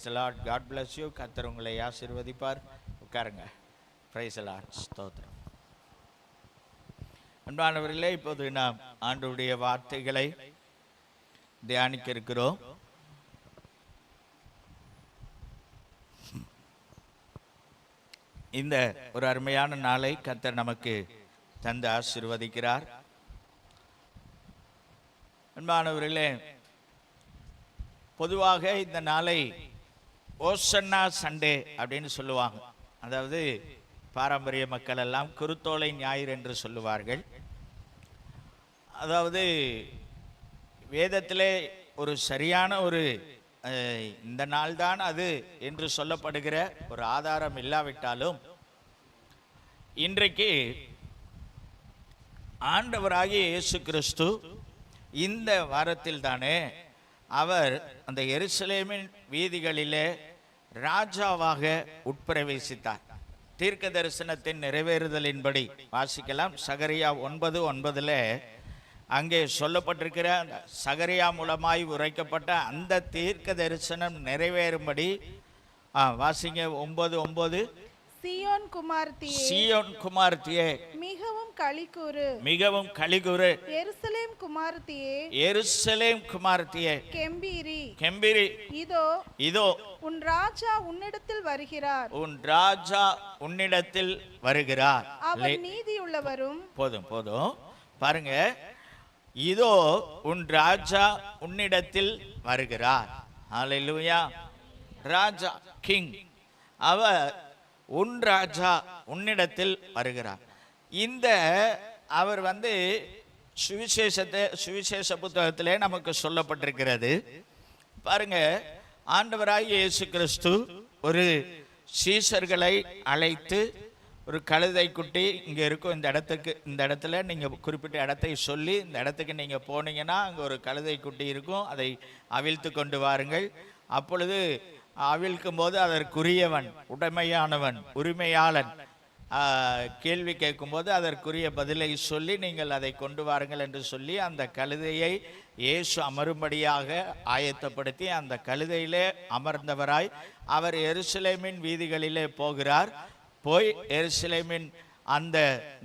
God bless you. கர்த்தர் உங்களை ஆசீர்வதிப்பார். உட்காருங்க. Praise the Lord. ஸ்தோத்திரம். அன்பானவர்களே, இப்போது நாம் ஆண்டவருடைய வார்த்தைகளை தியானிக்க இருக்கிறோம். இந்த ஒரு அருமையான நாளை கர்த்தர் நமக்கு தந்து ஆசீர்வதிக்கிறார். அன்பானவர்களே, பொதுவாக இந்த நாளை ஓசன்னா சண்டே அப்படின்னு சொல்லுவாங்க. அதாவது பாரம்பரிய மக்கள் எல்லாம் குருத்தோலை ஞாயிறு என்று சொல்லுவார்கள். அதாவது வேதத்திலே ஒரு சரியான ஒரு இந்த நாள் தான் அது என்று சொல்லப்படுகிற ஒரு ஆதாரம் இல்லாவிட்டாலும், இன்றைக்கு ஆண்டவராகிய இயேசு கிறிஸ்து இந்த வாரத்தில் தானே அவர் அந்த எருசலேமின் வீதிகளிலே ராஜாவாக உட்பிரவேசித்தார். தீர்க்க தரிசனத்தின் நிறைவேறுதலின்படி வாசிக்கலாம். சகரியா 9:9 அங்கே சொல்லப்பட்டிருக்கிற சகரியா மூலமாய் உரைக்கப்பட்ட அந்த தீர்க்க தரிசனம் நிறைவேறும்படி வாசிங்க. 9:9 சீயோன் குமாரத்தியே மிகவும் களிகூரு, மிகவும் களிகூரு. எருசலேம் குமாரத்தியே கெம்பீரி, கெம்பீரி. இதோ உன் ராஜா உன்னிடத்தில் வருகிறார், உன் ராஜா உன்னிடத்தில் வருகிறார். அவர் நீதியுள்ளவரும். போதும் பாருங்க. இதோ உன் ராஜா உன்னிடத்தில் வருகிறார். ஹல்லேலூயா. ராஜா, கிங், அவர் உன் ராஜா உன்னிடத்தில் வருகிறார். இந்த அவர் சுவிசேஷ புத்தகத்திலே நமக்கு சொல்லப்பட்டிருக்கிறது. பாருங்க, ஆண்டவராகிய இயேசு கிறிஸ்து ஒரு சீஷர்களை அழைத்து ஒரு கழுதை குட்டி இங்கே இருக்கும், இந்த இடத்துல நீங்கள் குறிப்பிட்ட இடத்தை சொல்லி இந்த இடத்துக்கு நீங்கள் போனீங்கன்னா அங்கே ஒரு கழுதை குட்டி இருக்கும், அதை அவிழ்த்து கொண்டு வாருங்கள். அப்பொழுது அவிழ்க்கும் போது அதற்குரியவன், உடைமையானவன், உரிமையாளன் கேள்வி கேட்கும்போது அதற்குரிய பதிலை சொல்லி நீங்கள் அதை கொண்டு வாருங்கள் என்று சொல்லி அந்த கழுதையை இயேசு அமரும்படியாக ஆயத்தப்படுத்தி அந்த கழுதையிலே அமர்ந்தவராய் அவர் எருசலேமின் வீதிகளிலே போகிறார். போய் எருசலேமின் அந்த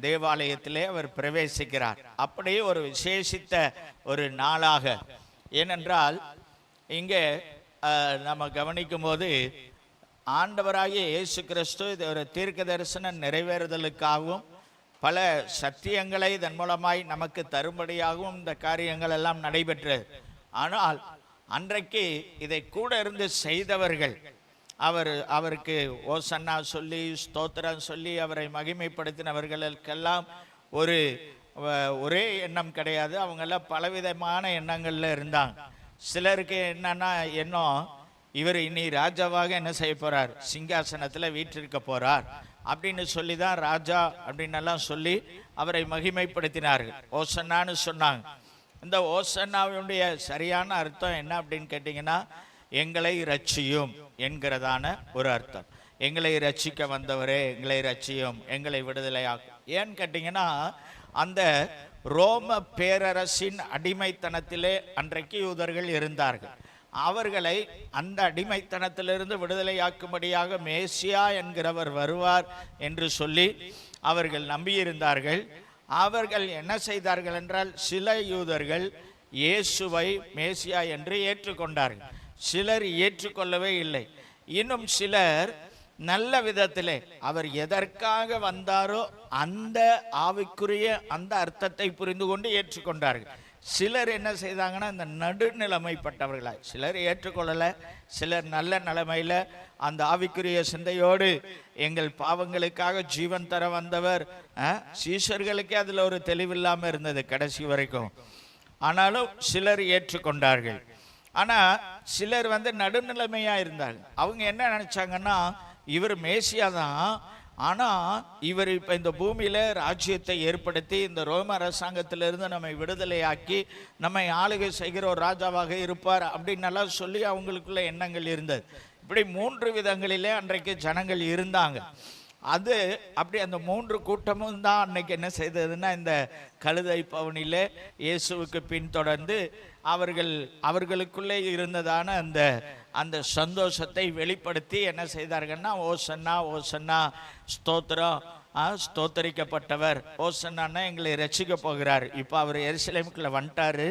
தேவாலயத்திலே அவர் பிரவேசிக்கிறார். அப்படியே ஒரு விசேஷித்த ஒரு நாளாக, ஏனென்றால் இங்கே நம்ம கவனிக்கும் போது ஆண்டவராகிய இயேசு கிறிஸ்து இது ஒரு தீர்க்க தரிசன நிறைவேறுதலுக்காகவும் பல சத்தியங்களை இதன் மூலமாய் நமக்கு தரும்படியாகவும் இந்த காரியங்கள் எல்லாம் நடைபெற்றது. ஆனால் அன்றைக்கு இதை கூட இருந்து செய்தவர்கள், அவருக்கு ஓசன்னா சொல்லி ஸ்தோத்திரம் சொல்லி அவரை மகிமைப்படுத்தினவர்களுக்கெல்லாம் ஒரே எண்ணம் கிடையாது. அவங்கெல்லாம் பலவிதமான எண்ணங்கள்ல இருந்தாங்க. சிலருக்கு என்னன்னா எண்ணம், இவர் இனி ராஜாவாக என்ன செய்ய போறார், சிங்காசனத்தில் வீற்றிருக்க போறார் அப்படின்னு சொல்லி தான் ராஜா அப்படின்னு எல்லாம் சொல்லி அவரை மகிமைப்படுத்தினார்கள். ஓசன்னான்னு சொன்னாங்க. இந்த ஓசன்னாவுடைய சரியான அர்த்தம் என்ன அப்படின்னு கேட்டீங்கன்னா, எங்களை ரட்சியும் என்கிறதான ஒரு அர்த்தம். எங்களை ரட்சிக்க வந்தவரே, எங்களை ரட்சியும், எங்களை விடுதலையாக்கும். ஏன்னு கேட்டீங்கன்னா, அந்த ரோம பேரரசின் அடிமைத்தனத்திலே அன்றைக்கு யூதர்கள் இருந்தார்கள். அவர்களை அந்த அடிமைத்தனத்திலிருந்து விடுதலையாக்கும்படியாக மேசியா என்கிறவர் வருவார் என்று சொல்லி அவர்கள் நம்பியிருந்தார்கள். அவர்கள் என்ன செய்தார்கள் என்றால், சில யூதர்கள் இயேசுவை மேசியா என்று ஏற்றுக்கொண்டார்கள், சிலர் ஏற்றுக்கொள்ளவே இல்லை. இன்னும் சிலர் நல்ல விதத்திலே அவர் எதற்காக வந்தாரோ அந்த ஆவிக்குரிய அந்த அர்த்தத்தை புரிந்து கொண்டு ஏற்றுக்கொண்டார்கள். சிலர் என்ன செய்தாங்கன்னா, இந்த நடுநிலைமைப்பட்டவர்களாய், சிலர் ஏற்றுக்கொள்ளலை, சிலர் நல்ல நிலைமையில் அந்த ஆவிக்குரிய சிந்தையோடு எங்கள் பாவங்களுக்காக ஜீவன் தர வந்தவர். சீஷர்களுக்கே அதில் ஒரு தெளிவில்லாமல் இருந்தது கடைசி வரைக்கும். ஆனாலும் சிலர் ஏற்றுக்கொண்டார்கள். ஆனால் சிலர் நடுநிலைமையாக இருந்தார்கள். அவங்க என்ன நினச்சாங்கன்னா, இவர் மேசியா தான், ஆனால் இவர் இப்போ இந்த பூமியில் ராஜ்யத்தை ஏற்படுத்தி இந்த ரோம அரசாங்கத்திலிருந்து நம்மை விடுதலையாக்கி நம்மை ஆளுகை செய்கிற ஒரு ராஜாவாக இருப்பார் அப்படின்னு நல்லா சொல்லி அவங்களுக்குள்ள எண்ணங்கள் இருந்தது. இப்படி 3 விதங்களிலே அன்றைக்கு ஜனங்கள் இருந்தாங்க. அது அப்படி அந்த 3 கூட்டமும் தான் அன்னைக்கு என்ன செய்ததுன்னா, இந்த கழுதை பவனிலே இயேசுவுக்கு பின்தொடர்ந்து அவர்களுக்குள்ளே இருந்ததான அந்த அந்த சந்தோஷத்தை வெளிப்படுத்தி என்ன செய்தார்கள்னா, ஓசன்னா ஓசன்னா, ஸ்தோத்திரம், ஸ்தோத்தரிக்கப்பட்டவர், ஓசன்னான்னா எங்களை ரட்சிக்க போகிறார். இப்போ அவர் எருசலேமுக்குள்ள வந்துட்டாரு,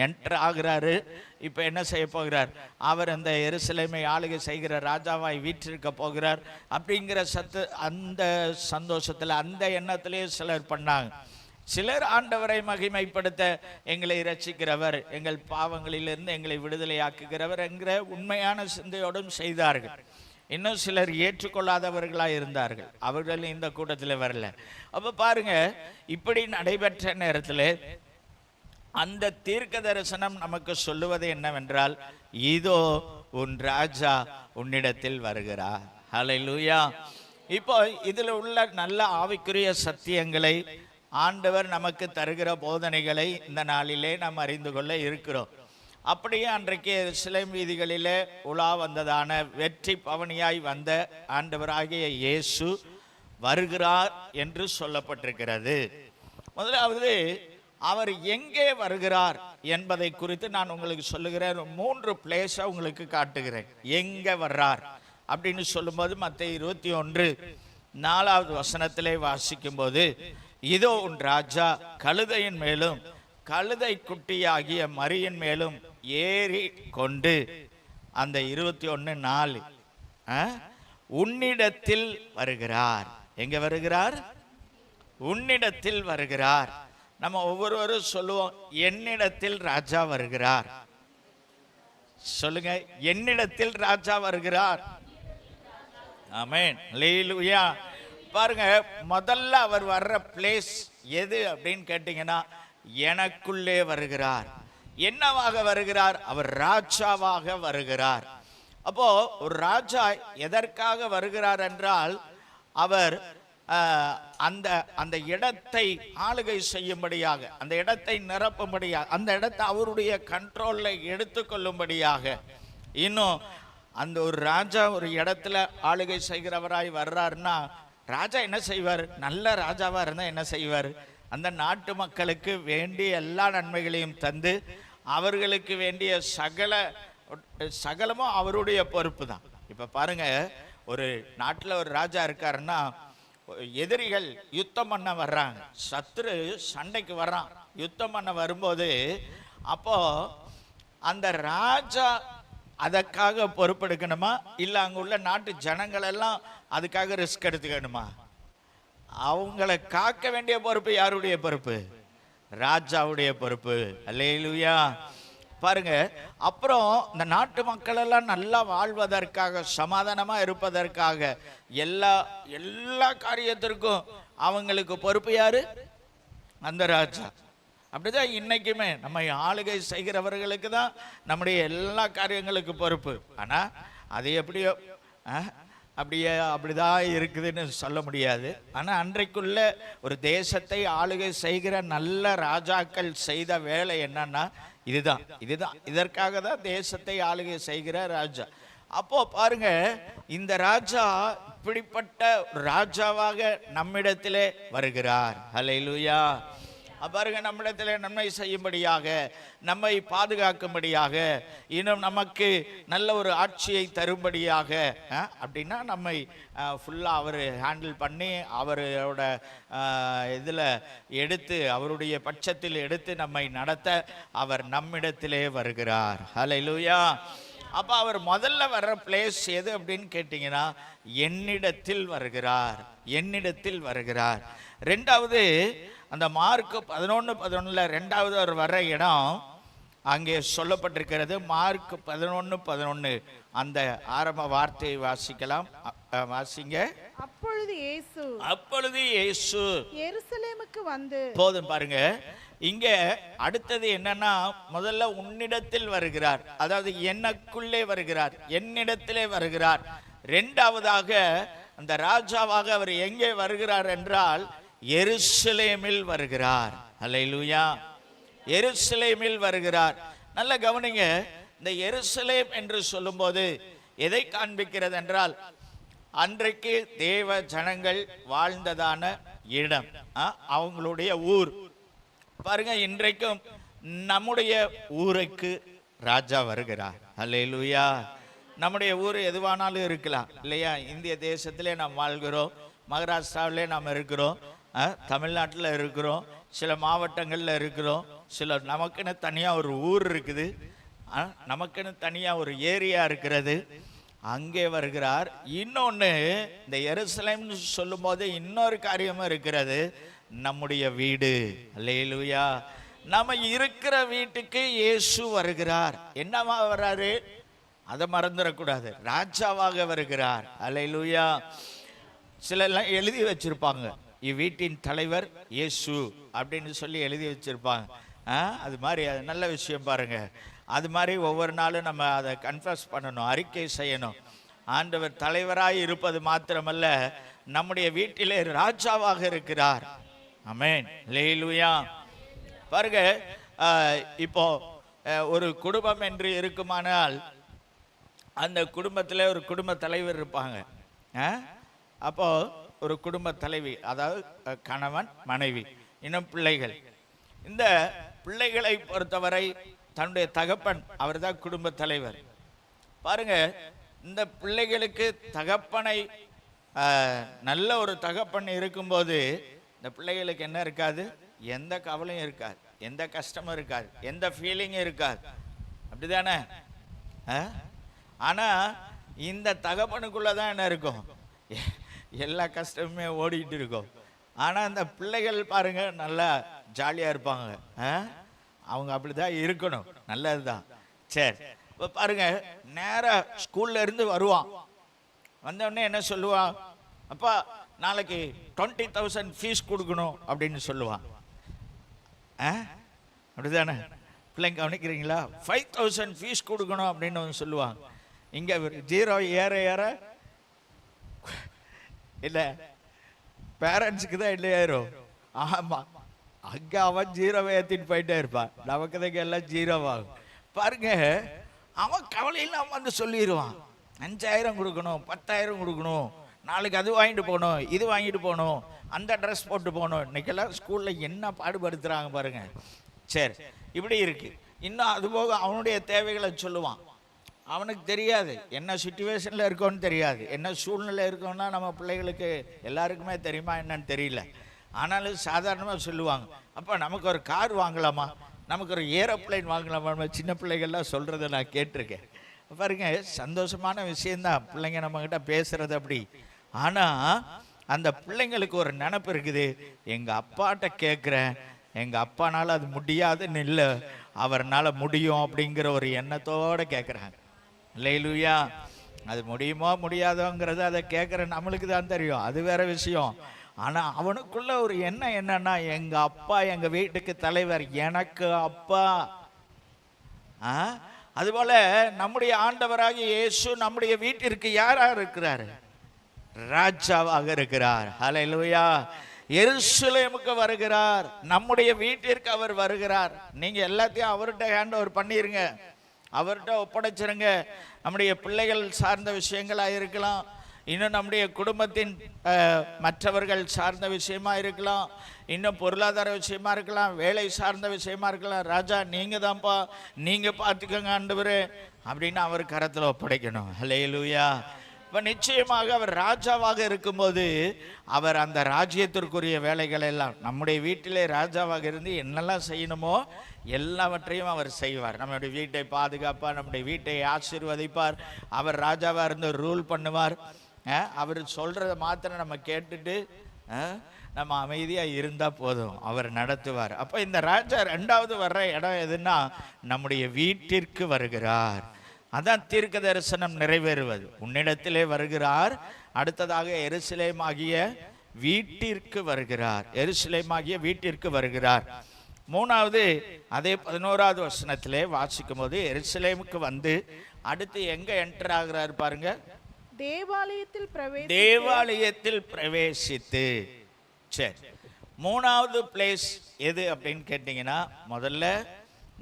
என்டர் ஆகிறாரு. இப்போ என்ன செய்ய போகிறார்? அவர் அந்த எருசலேமை ஆளுகை செய்கிற ராஜாவாய் வீற்றிருக்க போகிறார் அப்படிங்கிற அந்த சந்தோஷத்தில், அந்த எண்ணத்திலேயே சிலர் பண்ணாங்க. சிலர் ஆண்டவரை மகிமைப்படுத்த, எங்களை ரட்சிக்கிறவர், எங்கள் பாவங்களிலிருந்து எங்களை விடுதலையாக்குகிறவர் என்கிற உண்மையான சிந்தையோடும் செய்தார்கள். இன்னும் சிலர் ஏற்றுக்கொள்ளாதவர்களாக இருந்தார்கள், அவர்கள் இந்த கூட்டத்தில் வரல. அப்போ பாருங்க, இப்படி நடைபெற்ற நேரத்தில் அந்த தீர்க்க தரிசனம் நமக்கு சொல்லுவது என்னவென்றால், இதோ உன் ராஜா உன்னிடத்தில் வருகிறார். ஹல்லேலூயா. இப்போ இதில் உள்ள நல்ல ஆவிக்குரிய சத்தியங்களை, ஆண்டவர் நமக்கு தருகிற போதனைகளை இந்த நாளிலே நாம் அறிந்து கொள்ள இருக்கிறோம். அப்படியே அன்றைக்கு எருசலேம் வீதிகளிலே உலா வந்ததான வெற்றி பவனியாய் வந்த ஆண்டவராகிய இயேசு வருகிறார் என்று சொல்லப்பட்டிருக்கிறது. முதலாவது அவர் எங்கே வருகிறார் என்பதை குறித்து நான் உங்களுக்கு சொல்லுகிறேன். 3 பிளேஸை உங்களுக்கு காட்டுகிறேன். எங்கே வர்றார் அப்படின்னு சொல்லும்போது மத்தேயு 21:4 வசனத்திலே வாசிக்கும் போது, இதோ உன் ராஜா கழுதையின் மேலும் கழுதை குட்டியாகிய மரியின் மேலும் ஏறி கொண்டு, அந்த 21:4 உன்னிடத்தில் வருகிறார். எங்க வருகிறார்? உன்னிடத்தில் வருகிறார். நம்ம ஒவ்வொருவரும் சொல்லுவோம், என்னிடத்தில் ராஜா வருகிறார். சொல்லுங்க, என்னிடத்தில் ராஜா வருகிறார். ஆமென், அல்லேலூயா. பாருங்க, முதல்ல அவர் வர்ற பிளேஸ் எது அப்படின்னு கேட்டீங்கன்னா, எனக்குள்ளே வருகிறார். என்னவாக வருகிறார்? அவர் ராஜாவாக வருகிறார். அப்போ ஒரு ராஜா எதற்காக வருகிறார் என்றால், அவர் அந்த அந்த இடத்தை ஆளுகை செய்யும்படியாக, அந்த இடத்தை நிரப்பும்படியாக, அந்த இடத்தை அவருடைய கண்ட்ரோலில் எடுத்துக்கொள்ளும்படியாக. இன்னும் அந்த ஒரு ராஜா ஒரு இடத்துல ஆளுகை செய்கிறவராய் வர்றாருன்னா, ராஜா என்ன செய்வார்? நல்ல ராஜாவாக இருந்தால் என்ன செய்வார்? அந்த நாட்டு மக்களுக்கு வேண்டிய எல்லா நன்மைகளையும் தந்து, அவர்களுக்கு வேண்டிய சகலமும் அவருடைய பொறுப்பு தான். இப்போ பாருங்க, ஒரு நாட்டில் ஒரு ராஜா இருக்காருன்னா, எதிரிகள் யுத்தம் பண்ண வர்றாங்க, சத்துரு சண்டைக்கு வர்றான், யுத்தம் பண்ண வரும்போது, அப்போ அந்த ராஜா அதற்காக பொறுப்பெடுக்கணுமா, இல்லை அங்கே உள்ள நாட்டு ஜனங்கள் எல்லாம் அதுக்காக ரிஸ்க் எடுத்துக்கணுமா? அவங்களை காக்க வேண்டிய பொறுப்பு யாருடைய பொறுப்பு? ராஜாவுடைய பொறுப்பு. அல்லேலூயா. பாருங்க, அப்புறம் இந்த நாட்டு மக்கள் எல்லாம் நல்லா வாழ்வதற்காக, சமாதானமா இருப்பதற்காக, எல்லா காரியத்திற்கும் அவங்களுக்கு பொறுப்பு யாரு? அந்த ராஜா. அப்படிதான் இன்னைக்குமே நம்ம ஆளுகை செய்கிறவர்களுக்கு தான் நம்முடைய எல்லா காரியங்களுக்கு பொறுப்பு. ஆனா அது எப்படியோ அப்படிதான் இருக்குதுன்னு சொல்ல முடியாது. ஆனா அன்றைக்குள்ள ஒரு தேசத்தை ஆளுகை செய்கிற நல்ல ராஜாக்கள் செய்த வேலை என்னன்னா, இதுதான் இதற்காக தான் தேசத்தை ஆளுகை செய்கிற ராஜா. அப்போ பாருங்க, இந்த ராஜா இப்படிப்பட்ட ராஜாவாக நம்மிடத்திலே வருகிறார். ஹல்லேலூயா. பாருங்க, நம்மிடத்திலே நன்மை செய்யும்படியாக, நம்மை பாதுகாக்கும்படியாக, இன்னும் நமக்கு நல்ல ஒரு ஆட்சியை தரும்படியாக, அப்படின்னா நம்மை ஃபுல்லாக அவர் ஹேண்டில் பண்ணி, அவரோட இதில் எடுத்து, அவருடைய பட்சத்தில் எடுத்து நம்மை நடத்த அவர் நம்மிடத்திலே வருகிறார். ஹல்லேலூயா. அப்போ அவர் முதல்ல வர்ற பிளேஸ் எது அப்படின்னு கேட்டிங்கன்னா, என்னிடத்தில் வருகிறார், என்னிடத்தில் வருகிறார். ரெண்டாவது, அந்த மார்க் 11:11 ரெண்டாவது அவர் வர்ற இடம் அங்கே சொல்லப்பட்டிருக்கிறது. மார்க் 11:11 அந்த ஆரம்ப வார்த்தையை வாசிக்கலாம். வாசிங்க. அப்பொழுது இயேசு எருசலேமுக்கு வந்து, போதும் பாருங்க. இங்க அடுத்தது என்னன்னா, முதல்ல உன்னிடத்தில் வருகிறார், அதாவது எனக்குள்ளே வருகிறார், என்னிடத்திலே வருகிறார். இரண்டாவதாக அந்த ராஜாவாக அவர் எங்கே வருகிறார் என்றால், எருசலேமில் வருகிறார். அல்லேலூயா. எருசலேமில் வருகிறார். நல்ல கவனிங்க, இந்த எருசலேம் என்று சொல்லும்போது எதை காண்பிக்கிறது என்றால், அன்றைக்கு தேவ ஜனங்கள் வாழ்ந்ததான இடம், அவங்களுடைய ஊர். பாருங்க, இன்றைக்கும் நம்முடைய ஊருக்கு ராஜா வருகிறார். அல்லேலூயா. நம்முடைய ஊர் எதுவானாலும் இருக்கலாம் இல்லையா? இந்திய தேசத்திலே நாம் வாழ்கிறோம், மகாராஷ்டிராவிலே நாம் இருக்கிறோம், தமிழ்நாட்டில் இருக்கிறோம், சில மாவட்டங்களில் இருக்கிறோம், சில நமக்குன்னு தனியாக ஒரு ஊர் இருக்குது, நமக்குன்னு தனியாக ஒரு ஏரியா இருக்கிறது, அங்கே வருகிறார். இன்னொன்று, இந்த எருசலேம்னு சொல்லும் போது இன்னொரு காரியமும் இருக்கிறது, நம்முடைய வீடு. அல்லேலூயா. நம்ம இருக்கிற வீட்டுக்கு இயேசு வருகிறார். என்னவா வர்றாரு? அதை மறந்துடக்கூடாது. ராஜாவாக வருகிறார். அல்லேலூயா. சிலர்லாம் எழுதி வச்சிருப்பாங்க, இவ்வீட்டின் தலைவர் இயேசு அப்படின்னு சொல்லி எழுதி வச்சிருப்பாங்க. அது மாதிரி அது நல்ல விஷயம் பாருங்க. அது மாதிரி ஒவ்வொரு நாளும் நம்ம அதை கன்ஃபஸ் பண்ணணும், அறிக்கை செய்யணும். ஆண்டவர் தலைவராய் இருப்பது மாத்திரமல்ல, நம்முடைய வீட்டிலே ராஜாவாக இருக்கிறார். ஆமென். அல்லேலூயா. பாருங்க, இப்போ ஒரு குடும்பம் என்று இருக்குமானால் அந்த குடும்பத்தில் ஒரு குடும்ப தலைவர் இருப்பாங்க. அப்போ ஒரு குடும்ப தலைவி, அதாவது கணவன் மனைவி இன்னும் பிள்ளைகள். இந்த பிள்ளைகளை பொறுத்தவரை தன்னுடைய தகப்பன் அவர் தான் குடும்ப தலைவர். பாருங்க, இந்த பிள்ளைகளுக்கு தகப்பனை நல்ல ஒரு தகப்பன் இருக்கும்போது இந்த பிள்ளைகளுக்கு என்ன இருக்காது? எந்த கவலையும் இருக்காது, எந்த கஷ்டமும் இருக்காது, எந்த ஃபீலிங்கும் இருக்காது. அப்படிதானே? ஆனா இந்த தகப்பனுக்குள்ளதான் என்ன இருக்கும்? எல்லா கஷ்டமுமே ஓடிட்டு இருக்கும். ஆனா அந்த பிள்ளைகள் பாருங்க நல்லா ஜாலியா இருப்பாங்க. அவங்க அப்படிதான் இருக்கணும், நல்லதுதான். சரி, இப்போ பாருங்க, நேரா ஸ்கூல்ல இருந்து வருவான். வந்தோடனே என்ன சொல்லுவான்? அப்பா நாளைக்கு 20,000 ஃபீஸ் கொடுக்கணும் அப்படின்னு சொல்லுவான். அப்படிதானே? பிள்ளைங்க கவனிக்கிறீங்களா? 5,000 ஃபீஸ் கொடுக்கணும் அப்படின்னு சொல்லுவாங்க. இங்க 0 ஏற ஏற இல்லை, பேரண்ட்ஸுக்கு தான் இல்லை ஏறும். ஆமா, அங்க அவன் 0 ஏற்றிட்டு போயிட்டே இருப்பான், நமக்கு தான் எல்லாம் 0 ஆகும். பாருங்க, அவன் கவலையெல்லாம் வந்து சொல்லிடுவான், 5,000 கொடுக்கணும், 10,000 கொடுக்கணும், நாளைக்கு அது வாங்கிட்டு போகணும், இது வாங்கிட்டு போகணும், அந்த ட்ரெஸ் போட்டு போகணும். இன்னைக்கெல்லாம் ஸ்கூலில் என்ன பாடுபடுத்துகிறாங்க பாருங்க. சரி, இப்படி இருக்கு. இன்னும் அதுபோக அவனுடைய தேவைகளை சொல்லுவான். அவனுக்கு தெரியாது என்ன சுச்சுவேஷனில் இருக்கோன்னு தெரியாது, என்ன சூழ்நிலை இருக்கோன்னா நம்ம பிள்ளைகளுக்கு எல்லாருக்குமே தெரியுமா என்னன்னு தெரியல. ஆனாலும் சாதாரணமாக சொல்லுவாங்க, அப்போ நமக்கு ஒரு கார் வாங்கலாமா, நமக்கு ஒரு ஏரோப்ளைன் வாங்கலாமா, சின்ன பிள்ளைகள்லாம் சொல்கிறத நான் கேட்டிருக்கேன். பாருங்க, சந்தோஷமான விஷயந்தான் பிள்ளைங்க நம்மக்கிட்ட பேசுறது அப்படி. ஆனால் அந்த பிள்ளைங்களுக்கு ஒரு நினப்பு இருக்குது, எங்கள் அப்பாட்ட கேட்குறேன், எங்கள் அப்பானால அது முடியாதுன்னு இல்லை, அவர்னால முடியும் அப்படிங்கிற ஒரு எண்ணத்தோடு கேட்குறாங்க. அல்லேலூயா. அது முடியுமோ முடியாதோங்கிறது அதை கேட்குற நம்மளுக்கு தான் தெரியும், அது வேற விஷயம். ஆனால் அவனுக்குள்ள ஒரு எண்ணம் என்னன்னா, எங்கள் அப்பா எங்கள் வீட்டுக்கு தலைவர், எனக்கு அப்பா. அதுபோல நம்முடைய ஆண்டவராகிய இயேசு நம்முடைய வீட்டிற்கு யாரா இருக்கிறார்? ராஜாவாக இருக்கிறார். ஹல்லேலூயா. எருசலேமுக்கு வருகிறார், நம்முடைய வீட்டிற்கு அவர் வருகிறார். நீங்க எல்லாத்தையும் அவர்கிட்ட ஹேண்ட் ஓவர் பண்ணிருங்க, அவர்கிட்ட ஒப்படைச்சிருங்க. நம்முடைய பிள்ளைகள் சார்ந்த விஷயங்களாக இருக்கலாம், இன்னும் நம்முடைய குடும்பத்தின் மற்றவர்கள் சார்ந்த விஷயமா இருக்கலாம், இன்னும் பொருளாதார விஷயமா இருக்கலாம், வேலை சார்ந்த விஷயமா இருக்கலாம். ராஜா நீங்க தான்ப்பா, நீங்க பார்த்துக்கோங்க ஆண்டவரே அப்படின்னு அவர் கரத்தில் ஒப்படைக்கணும். ஹல்லேலூயா. இப்போ நிச்சயமாக அவர் ராஜாவாக இருக்கும்போது அவர் அந்த ராஜ்யத்திற்குரிய வேலைகள் எல்லாம் நம்முடைய வீட்டிலே ராஜாவாக இருந்து என்னெல்லாம் செய்யணுமோ எல்லாவற்றையும் அவர் செய்வார். நம்முடைய வீட்டை பாதுகாப்பார், நம்முடைய வீட்டை ஆசீர்வதிப்பார். அவர் ராஜாவாக இருந்து ரூல் பண்ணுவார். அவர் சொல்கிறத மாத்திரம் நம்ம கேட்டுட்டு நம்ம அமைதியாக இருந்தால் போதும், அவர் நடத்துவார். அப்போ இந்த ராஜா ரெண்டாவது வர்ற இடம் எதுன்னா நம்முடைய வீட்டிற்கு வருகிறார். அதான் தீர்க்க தரிசனம் நிறைவேறுவது. உன்னிடத்திலே வருகிறார், அடுத்ததாக எருசலேமாகிய வீட்டிற்கு வருகிறார், எருசலேமாகிய வீட்டிற்கு வருகிறார். மூணாவது அதே 11வது வசனத்திலே வாசிக்கும் போது எருசலேமுக்கு வந்து அடுத்து எங்க என்டர் ஆகிறார் பாருங்க, தேவாலயத்தில் பிரவேசித்து. சரி, மூணாவது பிளேஸ் எது அப்படின்னு கேட்டீங்கன்னா, முதல்ல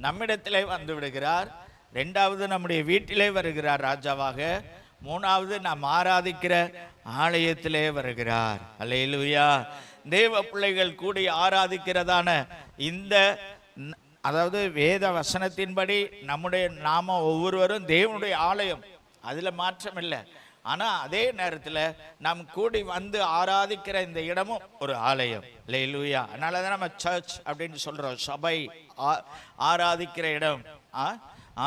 நம்மிடத்திலே வந்து விடுகிறார், ரெண்டாவது நம்முடைய வீட்டிலே வருகிறார் ராஜாவாக, மூணாவது நாம் ஆராதிக்கிற ஆலயத்திலே வருகிறார். அல்லேலூயா. தேவ பிள்ளைகள் கூடி ஆராதிக்கிறதான இந்த, அதாவது வேத வசனத்தின்படி நம்முடைய நாம ஒவ்வொருவரும் தேவனுடைய ஆலயம். அதுல மாற்றம் இல்லை. ஆனா அதே நேரத்துல நாம் கூடி வந்து ஆராதிக்கிற இந்த இடமும் ஒரு ஆலயம். அல்லேலூயா. அதனாலதான் நம்ம சர்ச் அப்படின்னு சொல்றோம். சபை, ஆராதிக்கிற இடம்,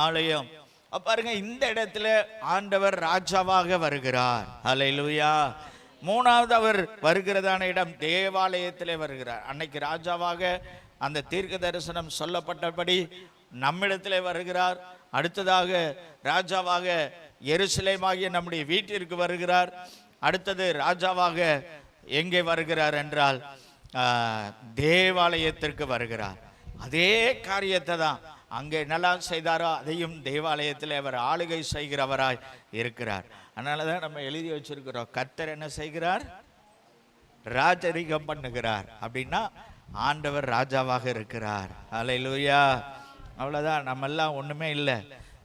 ஆலயம். பாருங்க, இந்த இடத்துல ஆண்டவர் ராஜாவாக வருகிறார். அல்லேலூயா. மூணாவது அவர் வருகிறதான இடம் தேவாலயத்திலே வருகிறார். அன்னைக்கு ராஜாவாக அந்த தீர்க்க தரிசனம் சொல்லப்பட்டபடி நம்மிடத்திலே வருகிறார். அடுத்ததாக ராஜாவாக எருசலேமாகிய நம்முடைய வீட்டிற்கு வருகிறார். அடுத்தது ராஜாவாக எங்கே வருகிறார் என்றால் தேவாலயத்திற்கு வருகிறார். அதே காரியத்தை தான் அங்கே என்னெல்லாம் செய்தாரோ அதையும் தேவாலயத்தில் அவர் ஆளுகை செய்கிறவராய் இருக்கிறார். அதனால தான் நம்ம எழுதி வச்சிருக்கிறோம், கர்த்தர் என்ன செய்கிறார்? ராஜரிகம் பண்ணுகிறார். அப்படின்னா ஆண்டவர் ராஜாவாக இருக்கிறார். அல்லேலூயா. அவ்வளோதான். நம்ம எல்லாம் ஒன்றுமே இல்லை.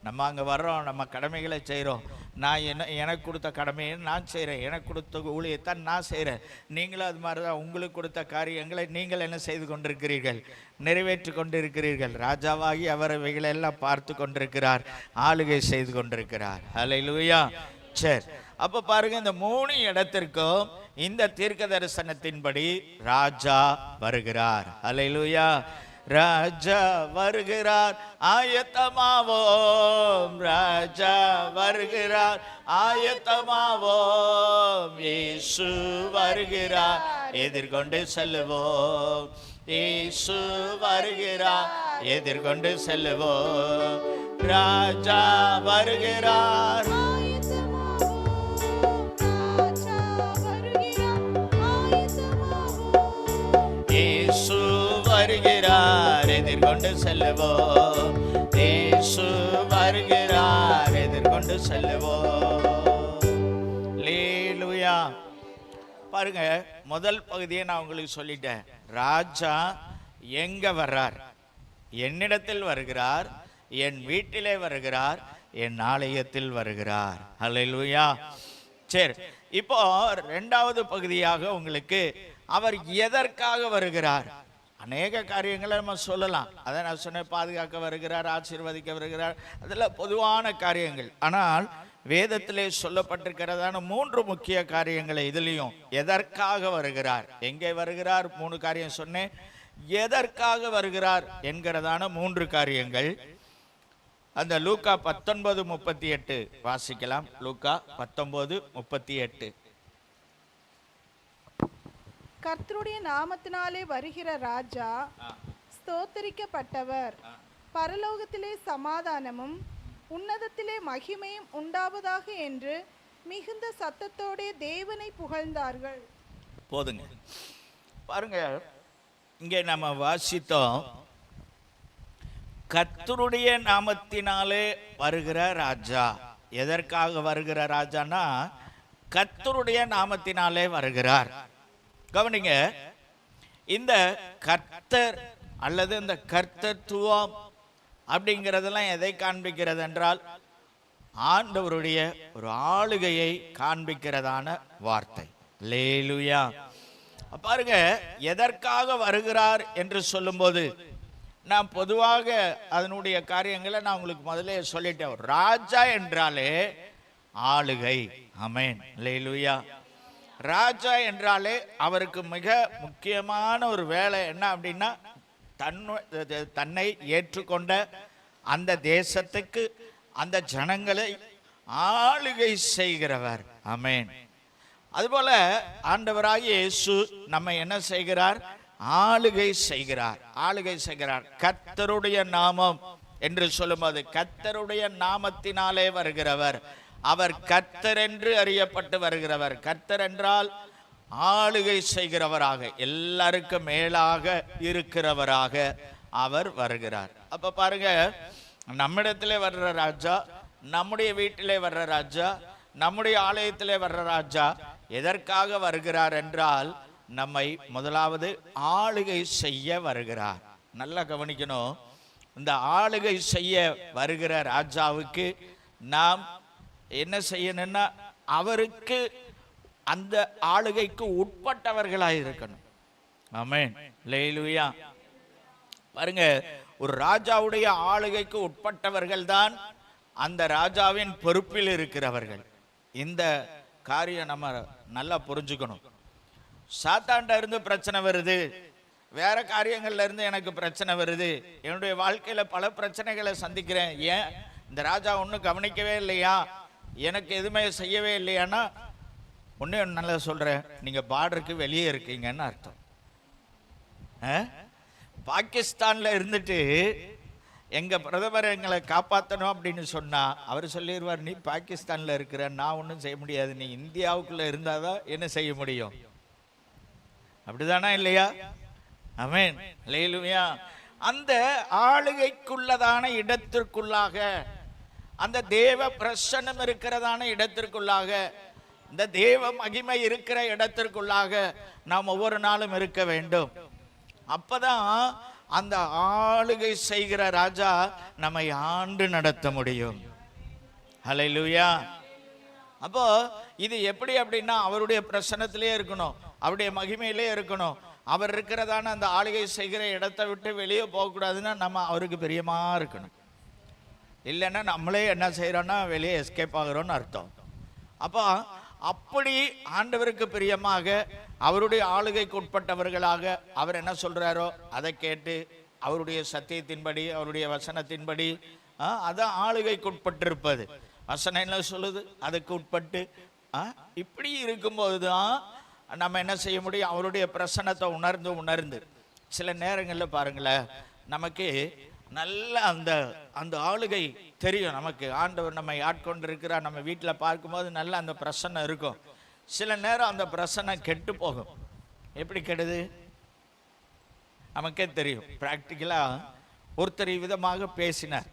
நம்ம அங்கே வர்றோம், நம்ம கடமைகளை செய்கிறோம். நான் எனக்கு கொடுத்த கடமையை நான் செய்கிறேன், எனக்கு கொடுத்த ஊழியத்தான் நான் செய்கிறேன். நீங்களும் அது மாதிரி தான் உங்களுக்கு கொடுத்த காரியங்களை நீங்கள் என்ன செய்து கொண்டிருக்கிறீர்கள்? நிறைவேற்றி கொண்டிருக்கிறீர்கள். ராஜாவாகி அவர் இவைகளெல்லாம் பார்த்து கொண்டிருக்கிறார், ஆளுகை செய்து கொண்டிருக்கிறார். அல்லேலூயா. சரி, அப்போ பாருங்க, இந்த 3 இடத்திற்கும் இந்த தீர்க்க தரிசனத்தின்படி ராஜா வருகிறார். அல்லேலூயா. ராஜா வருகிறார், ஆயத்தமாவோம். ராஜா வருகிறார், ஆயத்தமாவோம். இயேசு வருகிறார், எதிர்கொண்டு செல்லுவோம். இயேசு வருகிறார், எதிர்கொண்டு செல்லுவோம். ராஜா வருகிறார். இயேசு வருகிறார், எதிர்கொண்டு செல்லுவோம். இயேசு வருகிறார், எதிர்கொண்டு செல்லுவோம். அல்லேலூயா. பாருங்க, முதல் பகுதியை நான் உங்களுக்கு சொல்லிட்டேன். ராஜா எங்க வர்றார்? என்னிடத்தில் வருகிறார், என் வீட்டிலே வருகிறார், என் ஆலயத்தில் வருகிறார். அல்லேலூயா. சரி, இப்போ 2வது பகுதியாக உங்களுக்கு அவர் எதற்காக வருகிறார்? அநேக காரியங்களை நம்ம சொல்லலாம். அதை நான் சொன்னேன், பாதுகாக்க வருகிறார், ஆசீர்வதிக்க வருகிறார், அதெல்லாம் பொதுவான காரியங்கள். ஆனால் வேதத்திலே சொல்லப்பட்டிருக்கிறதான 3 முக்கிய காரியங்களை இதுலேயும் எதற்காக வருகிறார், எங்கே வருகிறார், 3 காரியம் சொன்னேன். எதற்காக வருகிறார் என்கிறதான 3 காரியங்கள் அந்த லூக்கா 19:38 வாசிக்கலாம். லூக்கா 19:38. கர்த்தருடைய நாமத்தினாலே வருகிற ராஜா ஸ்தோத்தரிக்கப்பட்டவர், பரலோகத்திலே சமாதானமும் உன்னதத்திலே மகிமையும் உண்டாவதாக என்று மிகுந்த சத்தத்தோடே தேவனை புகழ்ந்தார்கள். போதுங்க. பாருங்க, இங்கே நம்ம வாசித்தோம், கர்த்தருடைய நாமத்தினாலே வருகிற ராஜா. எதற்காக வருகிற ராஜானா, கர்த்தருடைய நாமத்தினாலே வருகிறார். கவனிங்க, இந்த கர்த்தர் அல்லது இந்த கர்த்தத்துவம் அப்படிங்கிறதெல்லாம் எதை காண்பிக்கிறது என்றால், ஆண்டவருடைய ஒரு ஆளுகையை காண்பிக்கிறதான வார்த்தை. அல்லேலூயா. பாருங்க, எதற்காக வருகிறார் என்று சொல்லும்போது நான் பொதுவாக அதனுடைய காரியங்களை நான் உங்களுக்கு முதலே சொல்லிட்டேன். ராஜா என்றாலே ஆளுகை. ஆமென். அல்லேலூயா. ராஜா என்றாலே அவருக்கு மிக முக்கியமான ஒரு வேலை என்ன அப்படின்னா, தன்னை ஏற்றுக்கொண்ட அந்த தேசத்துக்கு அந்த ஜனங்களை ஆளுகை செய்கிறவர். ஆமென். அதுபோல ஆண்டவராகிய இயேசு நம்ம என்ன செய்கிறார்? ஆளுகை செய்கிறார். ஆளுகை செய்கிறார். கர்த்தருடைய நாமம் என்று சொல்லும்போது கர்த்தருடைய நாமத்தினாலே வருகிறவர். அவர் கர்த்தர் என்று அறியப்பட்டு வருகிறவர். கர்த்தர் என்றால் ஆளுகை செய்கிறவராக, எல்லாருக்கும் மேலாக இருக்கிறவராக அவர் வருகிறார். அப்ப பாருங்க, நம்மிடத்திலே வர்ற ராஜா, நம்முடைய வீட்டிலே வர்ற ராஜா, நம்முடைய ஆலயத்திலே வர்ற ராஜா எதற்காக வருகிறார் என்றால், நம்மை முதலாவது ஆளுகை செய்ய வருகிறார். நல்லா கவனிக்கணும். இந்த ஆளுகை செய்ய வருகிற ராஜாவுக்கு நாம் என்ன செய்யணும்னா, அவருக்கு அந்த ஆளுகைக்கு உட்பட்டவர்களாக இருக்கணும். ஆமென். அல்லேலூயா. பாருங்க, ஒரு ராஜாவுடைய ஆளுகைக்கு உட்பட்டவர்கள் தான் அந்த ராஜாவின் பொறுப்பில் இருக்கிறவர்கள். இந்த காரியம் நம்ம நல்லா புரிஞ்சுக்கணும். சாத்தான்ட இருந்து பிரச்சனை வருது, வேற காரியங்கள்ல இருந்து எனக்கு பிரச்சனை வருது, என்னுடைய வாழ்க்கையில பல பிரச்சனைகளை சந்திக்கிறேன், ஏன் இந்த ராஜா ஒன்றும் கவனிக்கவே இல்லையா, எனக்கு எதுவுமே செய்யவே இல்லையான்னா ஒண்ணு நல்லா சொல்றேன், நீங்க பார்டருக்கு வெளியே இருக்கீங்கன்னு அர்த்தம். பாகிஸ்தான்ல இருந்துட்டு எங்க பிரதமர் எங்களை காப்பாற்றணும் அப்படின்னு சொன்னா அவர் சொல்லிடுவார், நீ பாகிஸ்தான்ல இருக்கிற, நான் ஒன்றும் செய்ய முடியாது, நீ இந்தியாவுக்குள்ள இருந்தாதான் என்ன செய்ய முடியும். அப்படிதானா இல்லையா? ஆமென், அல்லேலூயா. அந்த ஆளுகைக்குள்ளதான இடத்திற்குள்ளாக, அந்த தேவ பிரசன்னம் இருக்கிறதான இடத்திற்குள்ளாக, இந்த தேவ மகிமை இருக்கிற இடத்திற்குள்ளாக நாம் ஒவ்வொரு நாளும் இருக்க வேண்டும். அப்பதான் அந்த ஆளுகை செய்கிற ராஜா நம்மை ஆண்டு நடத்த முடியும். ஹல்லேலூயா. அப்போ இது எப்படி அப்படின்னா அவருடைய பிரசன்னத்திலே இருக்கணும், அவருடைய மகிமையிலே இருக்கணும். அவர் இருக்கிறதான அந்த ஆளுகை செய்கிற இடத்தை விட்டு வெளியே போகக்கூடாதுன்னா நம்ம அவருக்கு பிரியமா இருக்கணும். இல்லைன்னா நம்மளே என்ன செய்யறோம்னா வெளியே எஸ்கேப் ஆகிறோம்னு அர்த்தம். அப்போ அப்படி ஆண்டவருக்கு பிரியமாக அவருடைய ஆளுகைக்கு உட்பட்டவர்களாக அவர் என்ன சொல்றாரோ அதை கேட்டு அவருடைய சத்தியத்தின்படி அவருடைய வசனத்தின்படி அதான் ஆளுகைக்கு உட்பட்டிருப்பது. வசனம் என்ன சொல்லுது, அதுக்கு உட்பட்டு இப்படி இருக்கும்போது தான் நம்ம என்ன செய்ய முடியும், அவருடைய பிரசன்னத்தை உணர்ந்து சில நேரங்களில் பாருங்களேன், நமக்கு நல்ல அந்த ஆளுகை தெரியும், நமக்கு ஆண்டவர் நம்மை ஆட்கொண்டிருக்கிறார், நம்ம வீட்டில் பார்க்கும்போது நல்ல அந்த பிரசன்னம் இருக்கும். சில நேரம் அந்த பிரசன்னம் கெட்டு போகும். எப்படி கெடுது நமக்கே தெரியும். ப்ராக்டிக்கலாக ஒருத்தர் விதமாக பேசினார்.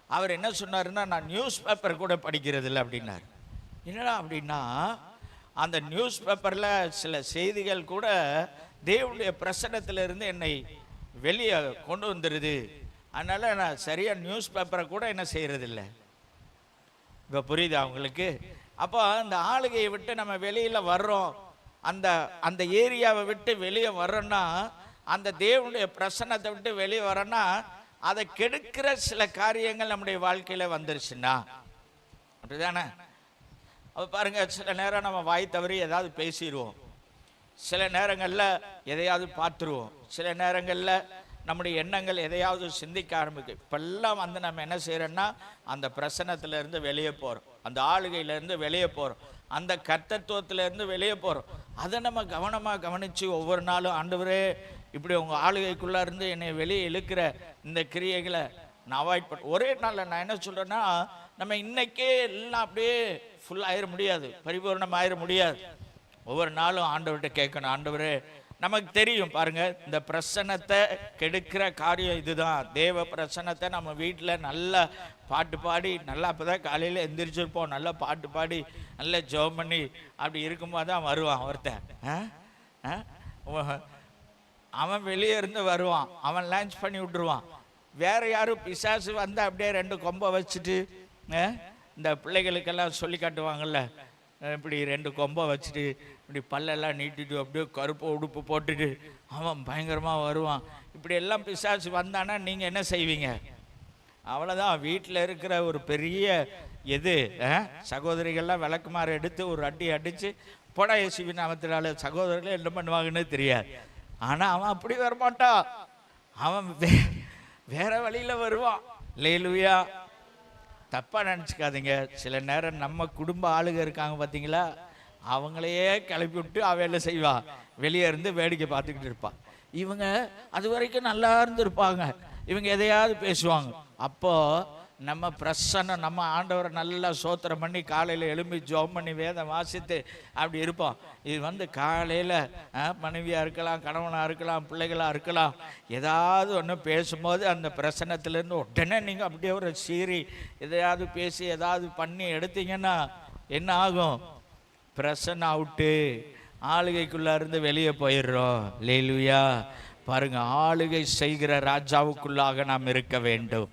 அவர் என்ன சொன்னாருன்னா, நான் நியூஸ் பேப்பர் கூட படிக்கிறது இல்லை அப்படின்னார். என்னடா அப்படின்னா, அந்த நியூஸ் பேப்பரில் சில செய்திகள் கூட தேவனுடைய பிரசன்னத்திலிருந்து என்னை வெளியே கொண்டு வந்துடுது, அதனால நான் சரியாக நியூஸ் பேப்பரை கூட என்ன செய்யறதில்லை. இப்போ புரியுதா அவங்களுக்கு? அப்போ அந்த ஆளுகையை விட்டு நம்ம வெளியில் வர்றோம், அந்த ஏரியாவை விட்டு வெளியே வர்றோன்னா, அந்த தேவனுடைய பிரசன்னத்தை விட்டு வெளியே வரோன்னா அதை கெடுக்கிற சில காரியங்கள் நம்முடைய வாழ்க்கையில் வந்துருச்சுன்னா அப்படிதானே? அப்போ பாருங்க, சில நேரம் நம்ம வாய் தவறி ஏதாவது பேசிடுவோம், சில நேரங்களில் எதையாவது பார்த்துருவோம், சில நேரங்களில் நம்முடைய எண்ணங்கள் எதையாவது சிந்திக்க ஆரம்பிக்கும். இப்பெல்லாம் நம்ம என்ன செய்யறோம்னா அந்த பிரசன்னத்திலேருந்து வெளியே போகிறோம், அந்த ஆளுகையிலேருந்து வெளியே போகிறோம், அந்த கர்த்தத்துவத்திலேருந்து வெளியே போகிறோம். அதை நம்ம கவனமாக கவனித்து ஒவ்வொரு நாளும், ஆண்டவரே இப்படி உங்கள் ஆளுகைக்குள்ளே இருந்து என்னை வெளியே இழுக்கிற இந்த கிரியைகளை நான் அவாய்ட் பண்ண. ஒரே நாளில் நான் என்ன சொல்கிறேன்னா, நம்ம இன்னைக்கே எல்லாம் அப்படியே ஃபுல் ஆயிட முடியாது, பரிபூர்ணம் ஆயிட முடியாது. ஒவ்வொரு நாளும் ஆண்டவர்கிட்ட கேட்கணும், ஆண்டவரே நமக்கு தெரியும் பாருங்க, இந்த பிரசன்னத்தை கெடுக்கிற காரியம் இதுதான். தேவ பிரசன்னத்தை நம்ம வீட்டில் நல்லா பாட்டு பாடி, நல்லா அப்போ தான் காலையில் எந்திரிச்சிருப்போம், நல்லா பாட்டு பாடி நல்லா ஜெபம் பண்ணி அப்படி இருக்கும்போது தான் வருவான் ஒருத்தன். அவன் வெளியே இருந்து வருவான், அவன் லான்ச் பண்ணி விட்டுருவான். வேற யாரும் பிசாசு வந்து அப்படியே ரெண்டு கொம்பை வச்சுட்டு, இந்த பிள்ளைகளுக்கெல்லாம் சொல்லி காட்டுவாங்கல்ல, இப்படி ரெண்டு கொம்பை வச்சுட்டு இப்படி பல்லெல்லாம் நீட்டிட்டு அப்படியே கருப்பு உடுப்பு போட்டுட்டு அவன் பயங்கரமாக வருவான். இப்படி எல்லாம் பிசாசு வந்தானா நீங்கள் என்ன செய்வீங்க? அவ்வளோதான். வீட்டில் இருக்கிற ஒரு பெரிய சகோதரிகள்லாம் விளக்குமாறு எடுத்து ஒரு அடித்து போடா இயேசுவி நாமத்தினால சகோதரர்கள் என்ன பண்ணுவாங்கன்னு தெரியாது. ஆனால் அவன் அப்படி வரமாட்டான், அவன் வேற வழியில் வருவான். அல்லேலூயா. தப்பாக நினச்சிக்காதீங்க. சில நேரம் நம்ம குடும்ப ஆளுங்க இருக்காங்க பார்த்தீங்களா, அவங்களையே கிளப்பி விட்டு அவ என்ன செய்வா, வெளியே இருந்து வேடிக்கை பார்த்துக்கிட்டு இருப்பான். இவங்க அது வரைக்கும் நல்லா இருந்திருப்பாங்க, இவங்க எதையாவது பேசுவாங்க. அப்போ நம்ம பிரசன்னம், நம்ம ஆண்டவரை நல்லா சோத்திரம் பண்ணி காலையில் எழும்பி ஜெபம் பண்ணி வேதம் வாசித்து அப்படி இருப்போம். இது காலையில் மனைவியாக இருக்கலாம், கணவனாக இருக்கலாம், பிள்ளைகளாக இருக்கலாம், ஏதாவது ஒன்று பேசும்போது அந்த பிரசன்னத்திலேருந்து உடனே நீங்கள் அப்படியே ஒரு சீரி எதையாவது பேசி ஏதாவது பண்ணி எடுத்தீங்கன்னா என்ன ஆகும்? பிரசன்னம் அவுட்டு, ஆளுகைக்குள்ளே இருந்து வெளியே போயிடுறோம். அல்லேலூயா. பாருங்க, ஆளுகை செய்கிற ராஜாவுக்குள்ளாக நாம் இருக்க வேண்டும்.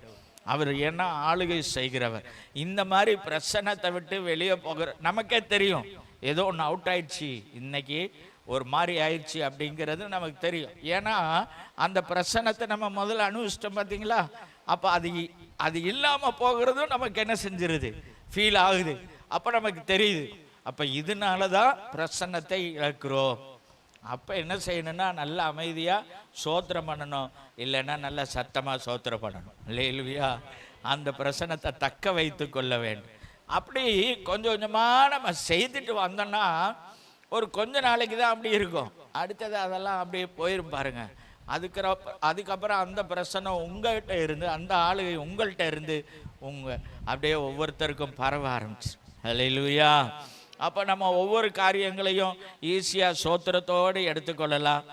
அவர் என்ன ஆளுகை செய்கிறவர். இந்த மாதிரி பிரசன்னத்தை விட்டு வெளியே போகிற நமக்கே தெரியும், ஏதோ ஒன்று அவுட் ஆயிடுச்சு, இன்னைக்கு ஒரு மாதிரி ஆயிடுச்சு அப்படிங்கிறது நமக்கு தெரியும். ஏன்னா அந்த பிரசன்னத்தை நம்ம முதல்ல அனுபவிச்சிட்டோம் பார்த்தீங்களா. அப்போ அது இல்லாமல் போகிறதும் நமக்கு என்ன செஞ்சிருது, ஃபீல் ஆகுது. அப்போ நமக்கு தெரியுது, அப்போ இதனால தான் பிரசன்னத்தை இழக்கிறோம். அப்போ என்ன செய்யணும்னா நல்ல அமைதியாக சோத்திரம் பண்ணணும், இல்லைன்னா நல்ல சத்தமாக சோத்திரம் பண்ணணும். இல்லையா? அந்த பிரசன்னத்தை தக்க வைத்து கொள்ள வேண்டும். அப்படி கொஞ்சம் கொஞ்சமாக நம்ம செய்துட்டு வந்தோம்னா ஒரு கொஞ்ச நாளைக்கு தான் அப்படி இருக்கும். அடுத்தது அதெல்லாம் அப்படியே போயிரும் பாருங்க. அதுக்கப்புறம் அந்த பிரசன்னம் உங்கள்கிட்ட இருந்து, அந்த ஆளுகை உங்கள்கிட்ட இருந்து அப்படியே ஒவ்வொருத்தருக்கும் பரவ ஆரம்பிச்சு. அல்லேலூயா. அப்போ நம்ம ஒவ்வொரு காரியங்களையும் ஈஸியாக சோத்திரத்தோடு எடுத்துக்கொள்ளலாம்.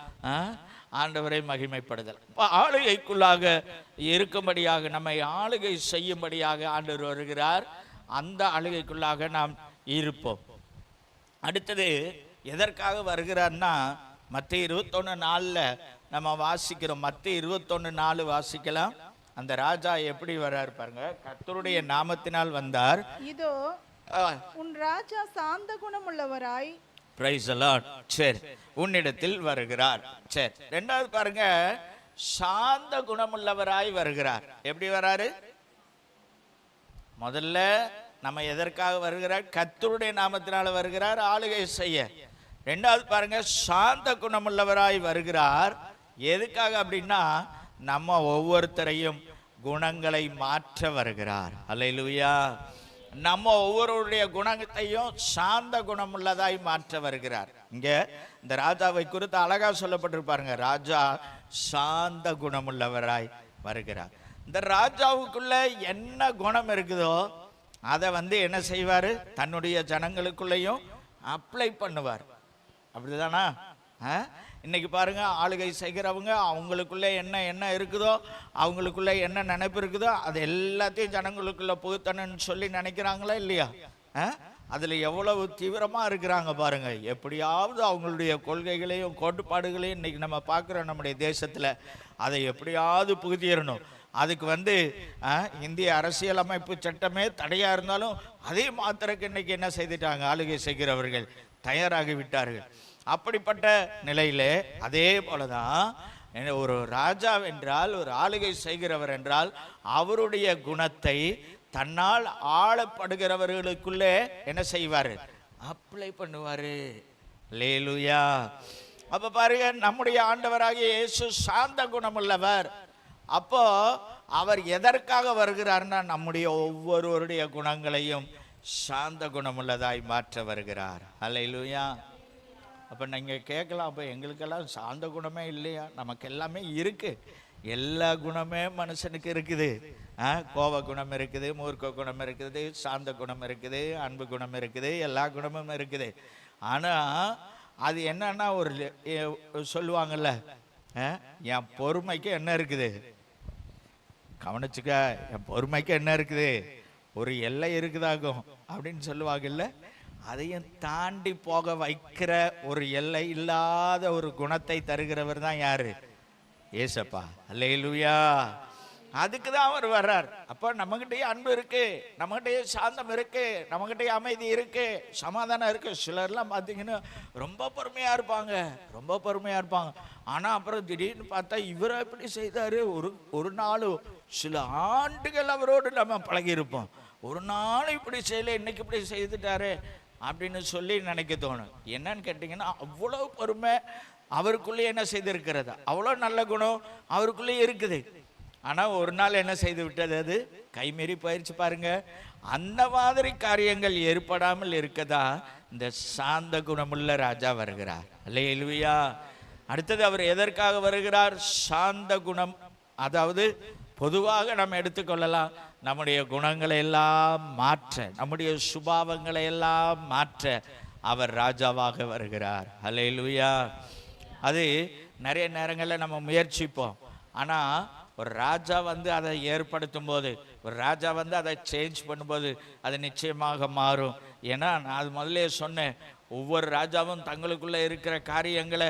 ஆண்டவரை மகிமைப்படுதல். இப்போ ஆளுகைக்குள்ளாக இருக்கும்படியாக, நம்மை ஆளுகை செய்யும்படியாக ஆண்டவர் வருகிறார். அந்த ஆளுகைக்குள்ளாக நாம் இருப்போம். அடுத்தது எதற்காக வருகிறார்னா, மத்திய 21:4 நம்ம வாசிக்கிறோம். மத்திய 21:4 வாசிக்கலாம். அந்த ராஜா எப்படி வர்றார் பாருங்க. கர்த்தருடைய நாமத்தினால் வந்தார். இதோ உன் ராஜா சாந்த குணமுள்ளவராய், பிரைஸ் தி லார்ட், சரி, உன்னிடத்தில் வருகிறார். சரி, ரெண்டாவது பாருங்க, சாந்த குணமுள்ளவராய் வருகிறார். எப்படி வராரு? முதல்ல நம்ம எதற்காக வருகிறார்? கர்த்தருடைய நாமத்தினால வருகிறார், ஆளுகை செய்ய. ரெண்டாவது பாருங்க, சாந்த குணமுள்ளவராய் வருகிறார். எதுக்காக அப்படின்னா, நம்ம ஒவ்வொருத்தரையும் குணங்களை மாற்ற வருகிறார். அல்லேலூயா. நம்ம ஒவ்வொருடைய குணத்தையும் சாந்த குணமுள்ளதாய் மாற்ற வருகிறார். இங்க இந்த ராஜாவை குறித்து அழகா சொல்லப்பட்டிருப்பாருங்க. ராஜா சாந்த குணமுள்ளவராய் வருகிறார். இந்த ராஜாவுக்குள்ள என்ன குணம் இருக்குதோ அதை என்ன செய்வாரு? தன்னுடைய ஜனங்களுக்குள்ளேயும் அப்ளை பண்ணுவார். அப்படிதானா? இன்னைக்கு பாருங்க, ஆளுகை செய்கிறவங்க அவங்களுக்குள்ள என்ன இருக்குதோ, அவங்களுக்குள்ள என்ன நினைப்பு இருக்குதோ அது எல்லாத்தையும் ஜனங்களுக்குள்ள புகுத்தணும்னு சொல்லி நினைக்கிறாங்களா இல்லையா? அதுல எவ்வளவு தீவிரமா இருக்கிறாங்க பாருங்க. எப்படியாவது அவங்களுடைய கொள்கைகளையும் கோட்பாடுகளையும் இன்னைக்கு நம்ம பார்க்கிறோம் நம்முடைய தேசத்துல. அதை எப்படியாவது புகுத்திடணும். அதுக்கு இந்திய அரசியலமைப்பு சட்டமே தடையா இருந்தாலும் அதே மாத்திரக்கு இன்னைக்கு என்ன செய்துட்டாங்க? ஆளுகை செய்கிறவர்கள் தயாராகி விட்டார்கள். அப்படிப்பட்ட நிலையிலே அதே போலதான் ஒரு ராஜா என்றால், ஒரு ஆளுகை செய்கிறவர் என்றால், அவருடைய குணத்தை தன்னால் ஆளப்படுகிறவர்களுக்குள்ளே என்ன செய்வாரு? அப்ளை பண்ணுவாரு. அல்லேலூயா. அப்ப பாருங்க, நம்முடைய ஆண்டவராகிய இயேசு சாந்த குணமுள்ளவர். அப்போ அவர் எதற்காக வருகிறார்னா, நம்முடைய ஒவ்வொருவருடைய குணங்களையும் சாந்த குணமுள்ளதாய் மாற்ற வருகிறார். அல்லேலூயா. அப்போ நீங்கள் கேட்கலாம், அப்போ எங்களுக்கெல்லாம் சாந்த குணமே இல்லையா? நமக்கு எல்லாமே இருக்கு. எல்லா குணமே மனுஷனுக்கு இருக்குது. கோப குணம் இருக்குது, மூர்க்க குணம் இருக்குது, சாந்த குணம் இருக்குது, அன்பு குணம் இருக்குது, எல்லா குணமும் இருக்குது. ஆனால் அது என்னன்னா, ஒரு சொல்லுவாங்கல்ல, என் பொறுமைக்கு என்ன இருக்குது? கவனிச்சுக்க, என் பொறுமைக்கு என்ன இருக்குது? ஒரு எல்லை இருக்குதாகும் அப்படின்னு சொல்லுவாங்கல்ல. அதையும் தாண்டி போக வைக்கிற ஒரு எல்லை இல்லாத ஒரு குணத்தை தருகிறவர் தான் யாரு? ஏசப்பா. அல்லேலூயா. அதுக்கு தான் அவர் வர்றார். அப்போ நம்மகிட்டயே அன்பு இருக்கு, நம்மகிட்டயே சாந்தம் இருக்கு, நம்மகிட்டயே அமைதி இருக்கு, சமாதானம் இருக்கு. சிலர்லாம் பார்த்தீங்கன்னா ரொம்ப பொறுமையா இருப்பாங்க, ரொம்ப பொறுமையா இருப்பாங்க. ஆனா அப்புறம் திடீர்னு பார்த்தா இவரை எப்படி செய்தாரு? ஒரு நாள் சில ஆண்டுகள் அவரோடு நம்ம பழகி இருப்போம். ஒரு நாள் இப்படி செய்யல, இன்னைக்கு இப்படி செய்துட்டாரு அப்படின்னு சொல்லி நினைக்க தோணும். என்னன்னு கேட்டீங்கன்னா, அவ்வளவு பொறுமை அவருக்குள்ளே என்ன செய்திருக்கிறது, அவ்வளோ நல்ல குணம் அவருக்குள்ளே இருக்குது. ஆனால் ஒரு நாள் என்ன செய்து விட்டது? அது கைமீறி போயிடுச்சு பாருங்க. அந்த மாதிரி காரியங்கள் ஏற்படாமல் இருக்கதா இந்த சாந்த குணமுள்ள ராஜா வருகிறார். அல்லேலூயா. அடுத்தது அவர் எதற்காக வருகிறார்? சாந்த குணம். அதாவது பொதுவாக நம்ம எடுத்துக்கொள்ளலாம், நம்முடைய குணங்களை எல்லாம் மாற்ற, நம்முடைய சுபாவங்களை எல்லாம் மாற்ற அவர் ராஜாவாக வருகிறார். அல்லேலூயா. அது நிறைய நேரங்களில் நம்ம முயற்சிப்போம். ஆனால் ஒரு ராஜா அதை ஏற்படுத்தும் போது, ஒரு ராஜா அதை சேஞ்ச் பண்ணும்போது அது நிச்சயமாக மாறும். ஏன்னா நான் அது முதலே சொன்னேன், ஒவ்வொரு ராஜாவும் தங்களுக்குள்ளே இருக்கிற காரியங்களை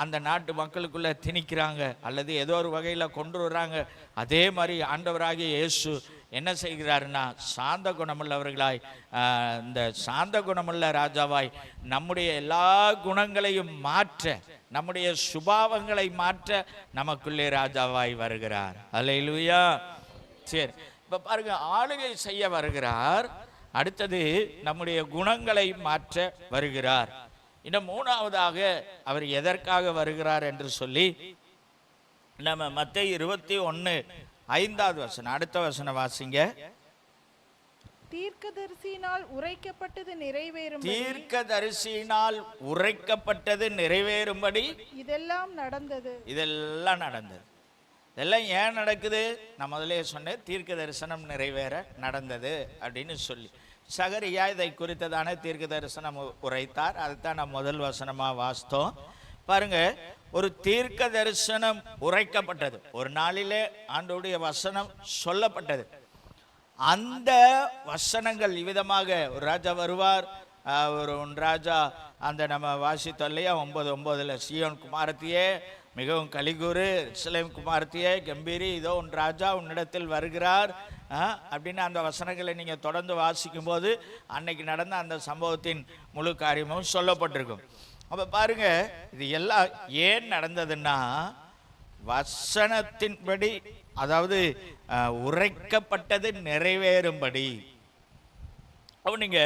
அந்த நாட்டு மக்களுக்குள்ளே திணிக்கிறாங்க அல்லது ஏதோ ஒரு வகையில் கொண்டு வர்றாங்க. அதே மாதிரி ஆண்டவராகிய இயேசு என்ன செய்கிறாருன்னா, சாந்த குணமுள்ளவர்களாய், இந்த சாந்த குணமுள்ள ராஜாவாய் நம்முடைய எல்லா குணங்களையும் மாற்ற நம்முடைய சுபாவங்களை மாற்ற நமக்குள்ளே ராஜாவாய் வருகிறார். அல்லேலூயா. சரி, இப்ப பாருங்க, ஆளுகை செய்ய வருகிறார். அடுத்தது நம்முடைய குணங்களை மாற்ற வருகிறார். இன்னும் மூணாவதாக அவர் எதற்காக வருகிறார் என்று சொல்லி நம்ம மத்தேயு 21:5 வசனம், அடுத்த வசனம் வாசிங்க. தீர்க்கதரிசியினால் உரைக்கப்பட்டது நிறைவேறும். தீர்க்கதரிசியினால் உரைக்கப்பட்டது நிறைவேறும்படி இதெல்லாம் நடந்தது. இதெல்லாம் நடந்தது. இதெல்லாம் ஏன் நடக்குது? நான் முதலே சொன்னேன், தீர்க்க தரிசனம் நிறைவேற நடந்தது அப்படின்னு சொல்லி. சகரியா இதை குறித்ததான தீர்க்க தரிசனம் உரைத்தார். அதுதான் நான் முதல் வசனமாக வாசித்தோம். பாருங்க, ஒரு தீர்க்க தரிசனம் உரைக்கப்பட்டது, ஒரு நாளிலே ஆண்டவருடைய வசனம் சொல்லப்பட்டது. அந்த வசனங்கள் இவ்விதமாக, ஒரு ராஜா வருவார், ஒரு ராஜா அந்த நம்ம வாசித்தோம் இல்லையா 9:9 சீயோன் குமாரத்தியே மிகவும் கலிகூறு, எருசலேம் குமாரத்தியே கம்பீரி, இதோ உன் ராஜா உன்னிடத்தில் வருகிறார் அப்படின்னு அந்த வசனங்களை நீங்கள் தொடர்ந்து வாசிக்கும் போது அன்னைக்கு நடந்த அந்த சம்பவத்தின் முழு காரியமும் சொல்லப்பட்டிருக்கும். அப்போ பாருங்க, இது எல்லாம் ஏன் நடந்ததுன்னா வசனத்தின்படி, அதாவது உரைக்கப்பட்டது நிறைவேறும்படி. அப்போ நீங்க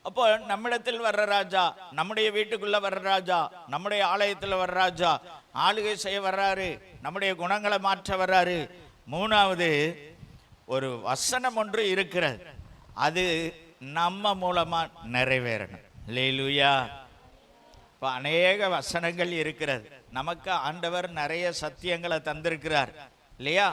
அப்போ நம்மிடத்தில் வர்ற ராஜா, நம்முடைய வீட்டுக்குள்ள வர்ற ராஜா, நம்முடைய ஆலயத்தில் வர்ற ராஜா ஆளுகை செய்ய வர்றாரு, நம்முடைய குணங்களை மாற்ற வர்றாரு. மூணாவது, ஒரு வசனம் ஒன்று இருக்கிறது, அது நம்ம மூலமா நிறைவேறணும். அல்லேலூயா. இப்போ அநேக வசனங்கள் இருக்கிறது, நமக்கு ஆண்டவர் நிறைய சத்தியங்களை தந்திருக்கிறார் இல்லையா?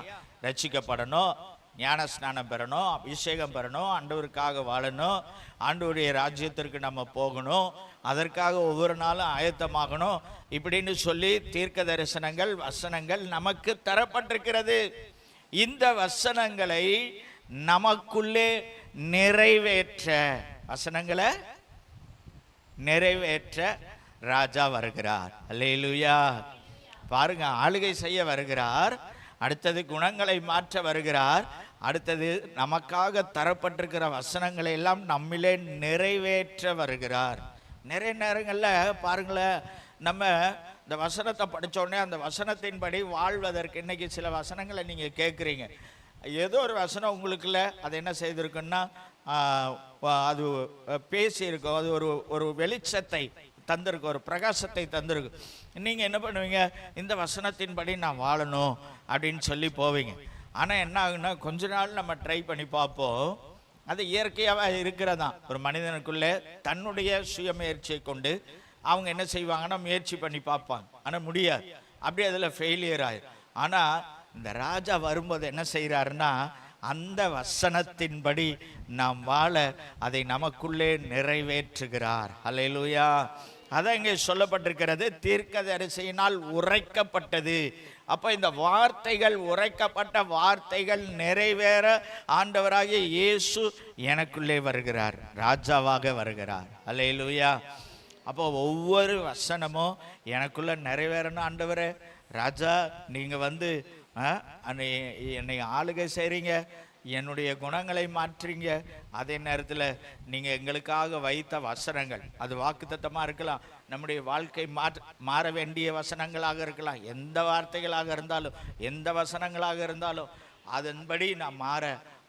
ரட்சிக்கப்படணும், ஞான ஸ்நானம் பெறணும், அபிஷேகம் பெறணும், ஆண்டவருக்காக வாழணும், ஆண்டவருடைய ராஜ்யத்திற்கு நம்ம போகணும், அதற்காக ஒவ்வொரு நாளும் ஆயத்தமாகணும் இப்படின்னு சொல்லி தீர்க்க தரிசனங்கள் வசனங்கள் நமக்கு தரப்பட்டிருக்கிறது. இந்த வசனங்களை நமக்குள்ளே நிறைவேற்ற, வசனங்களை நிறைவேற்ற ராஜா வருகிறார். அல்லேலூயா. பாருங்க, ஆளுகை செய்ய வருகிறார், அடுத்தது குணங்களை மாற்ற வருகிறார், அடுத்தது நமக்காக தரப்பட்டிருக்கிற வசனங்களை எல்லாம் நம்மிலே நிறைவேற்ற வருகிறார். நிறைய நேரங்களில் பாருங்களேன், நம்ம இந்த வசனத்தை படித்தோடனே அந்த வசனத்தின்படி வாழ்வதற்கு இன்னைக்கு சில வசனங்களை நீங்கள் கேட்குறீங்க. ஏதோ ஒரு வசனம் உங்களுக்குள்ள அது என்ன செய்திருக்குன்னா அது பேசியிருக்கோம், அது ஒரு வெளிச்சத்தை தந்திருக்கு, ஒரு பிரகாசத்தை தந்திருக்கு. நீங்கள் என்ன பண்ணுவீங்க? இந்த வசனத்தின்படி நான் வாழணும் அப்படின்னு சொல்லி போவீங்க. ஆனால் என்ன ஆகுன்னா கொஞ்ச நாள் நம்ம ட்ரை பண்ணி பார்ப்போம், அது இயற்கையாக இருக்கிறதா. ஒரு மனிதனுக்குள்ளே தன்னுடைய சுயமுயற்சியை கொண்டு அவங்க என்ன செய்வாங்கன்னா முயற்சி பண்ணி பார்ப்பாங்க, ஆனால் முடியாது, அப்படி அதில் ஃபெயிலியர் ஆயிடும். ஆனால் இந்த ராஜா வரும்போது என்ன செய்கிறாருன்னா அந்த வசனத்தின்படி நாம் வாழ அதை நமக்குள்ளே நிறைவேற்றுகிறார். அல்லேலூயா. அதான் இங்கே சொல்லப்பட்டிருக்கிறது, தீர்க்கதரிசியினால் உரைக்கப்பட்டது. அப்போ இந்த வார்த்தைகள், உரைக்கப்பட்ட வார்த்தைகள் நிறைவேற ஆண்டவராகிய இயேசு எனக்குள்ளே வருகிறார், ராஜாவாக வருகிறார். அல்லேலூயா. அப்போ ஒவ்வொரு வசனமும் எனக்குள்ள நிறைவேறணும். ஆண்டவரே, ராஜா நீங்கள் வந்து என்னை ஆளுகை செய்கிறீங்க, என்னுடைய குணங்களை மாற்றுறீங்க, அதே நேரத்தில் நீங்கள் எங்களுக்காக வைத்த வசனங்கள், அது வாக்குத்தத்தமாக இருக்கலாம், நம்முடைய வாழ்க்கை மாற வேண்டிய வசனங்களாக இருக்கலாம், எந்த வார்த்தைகளாக இருந்தாலும் எந்த வசனங்களாக இருந்தாலும் அதன்படி நான் மாற,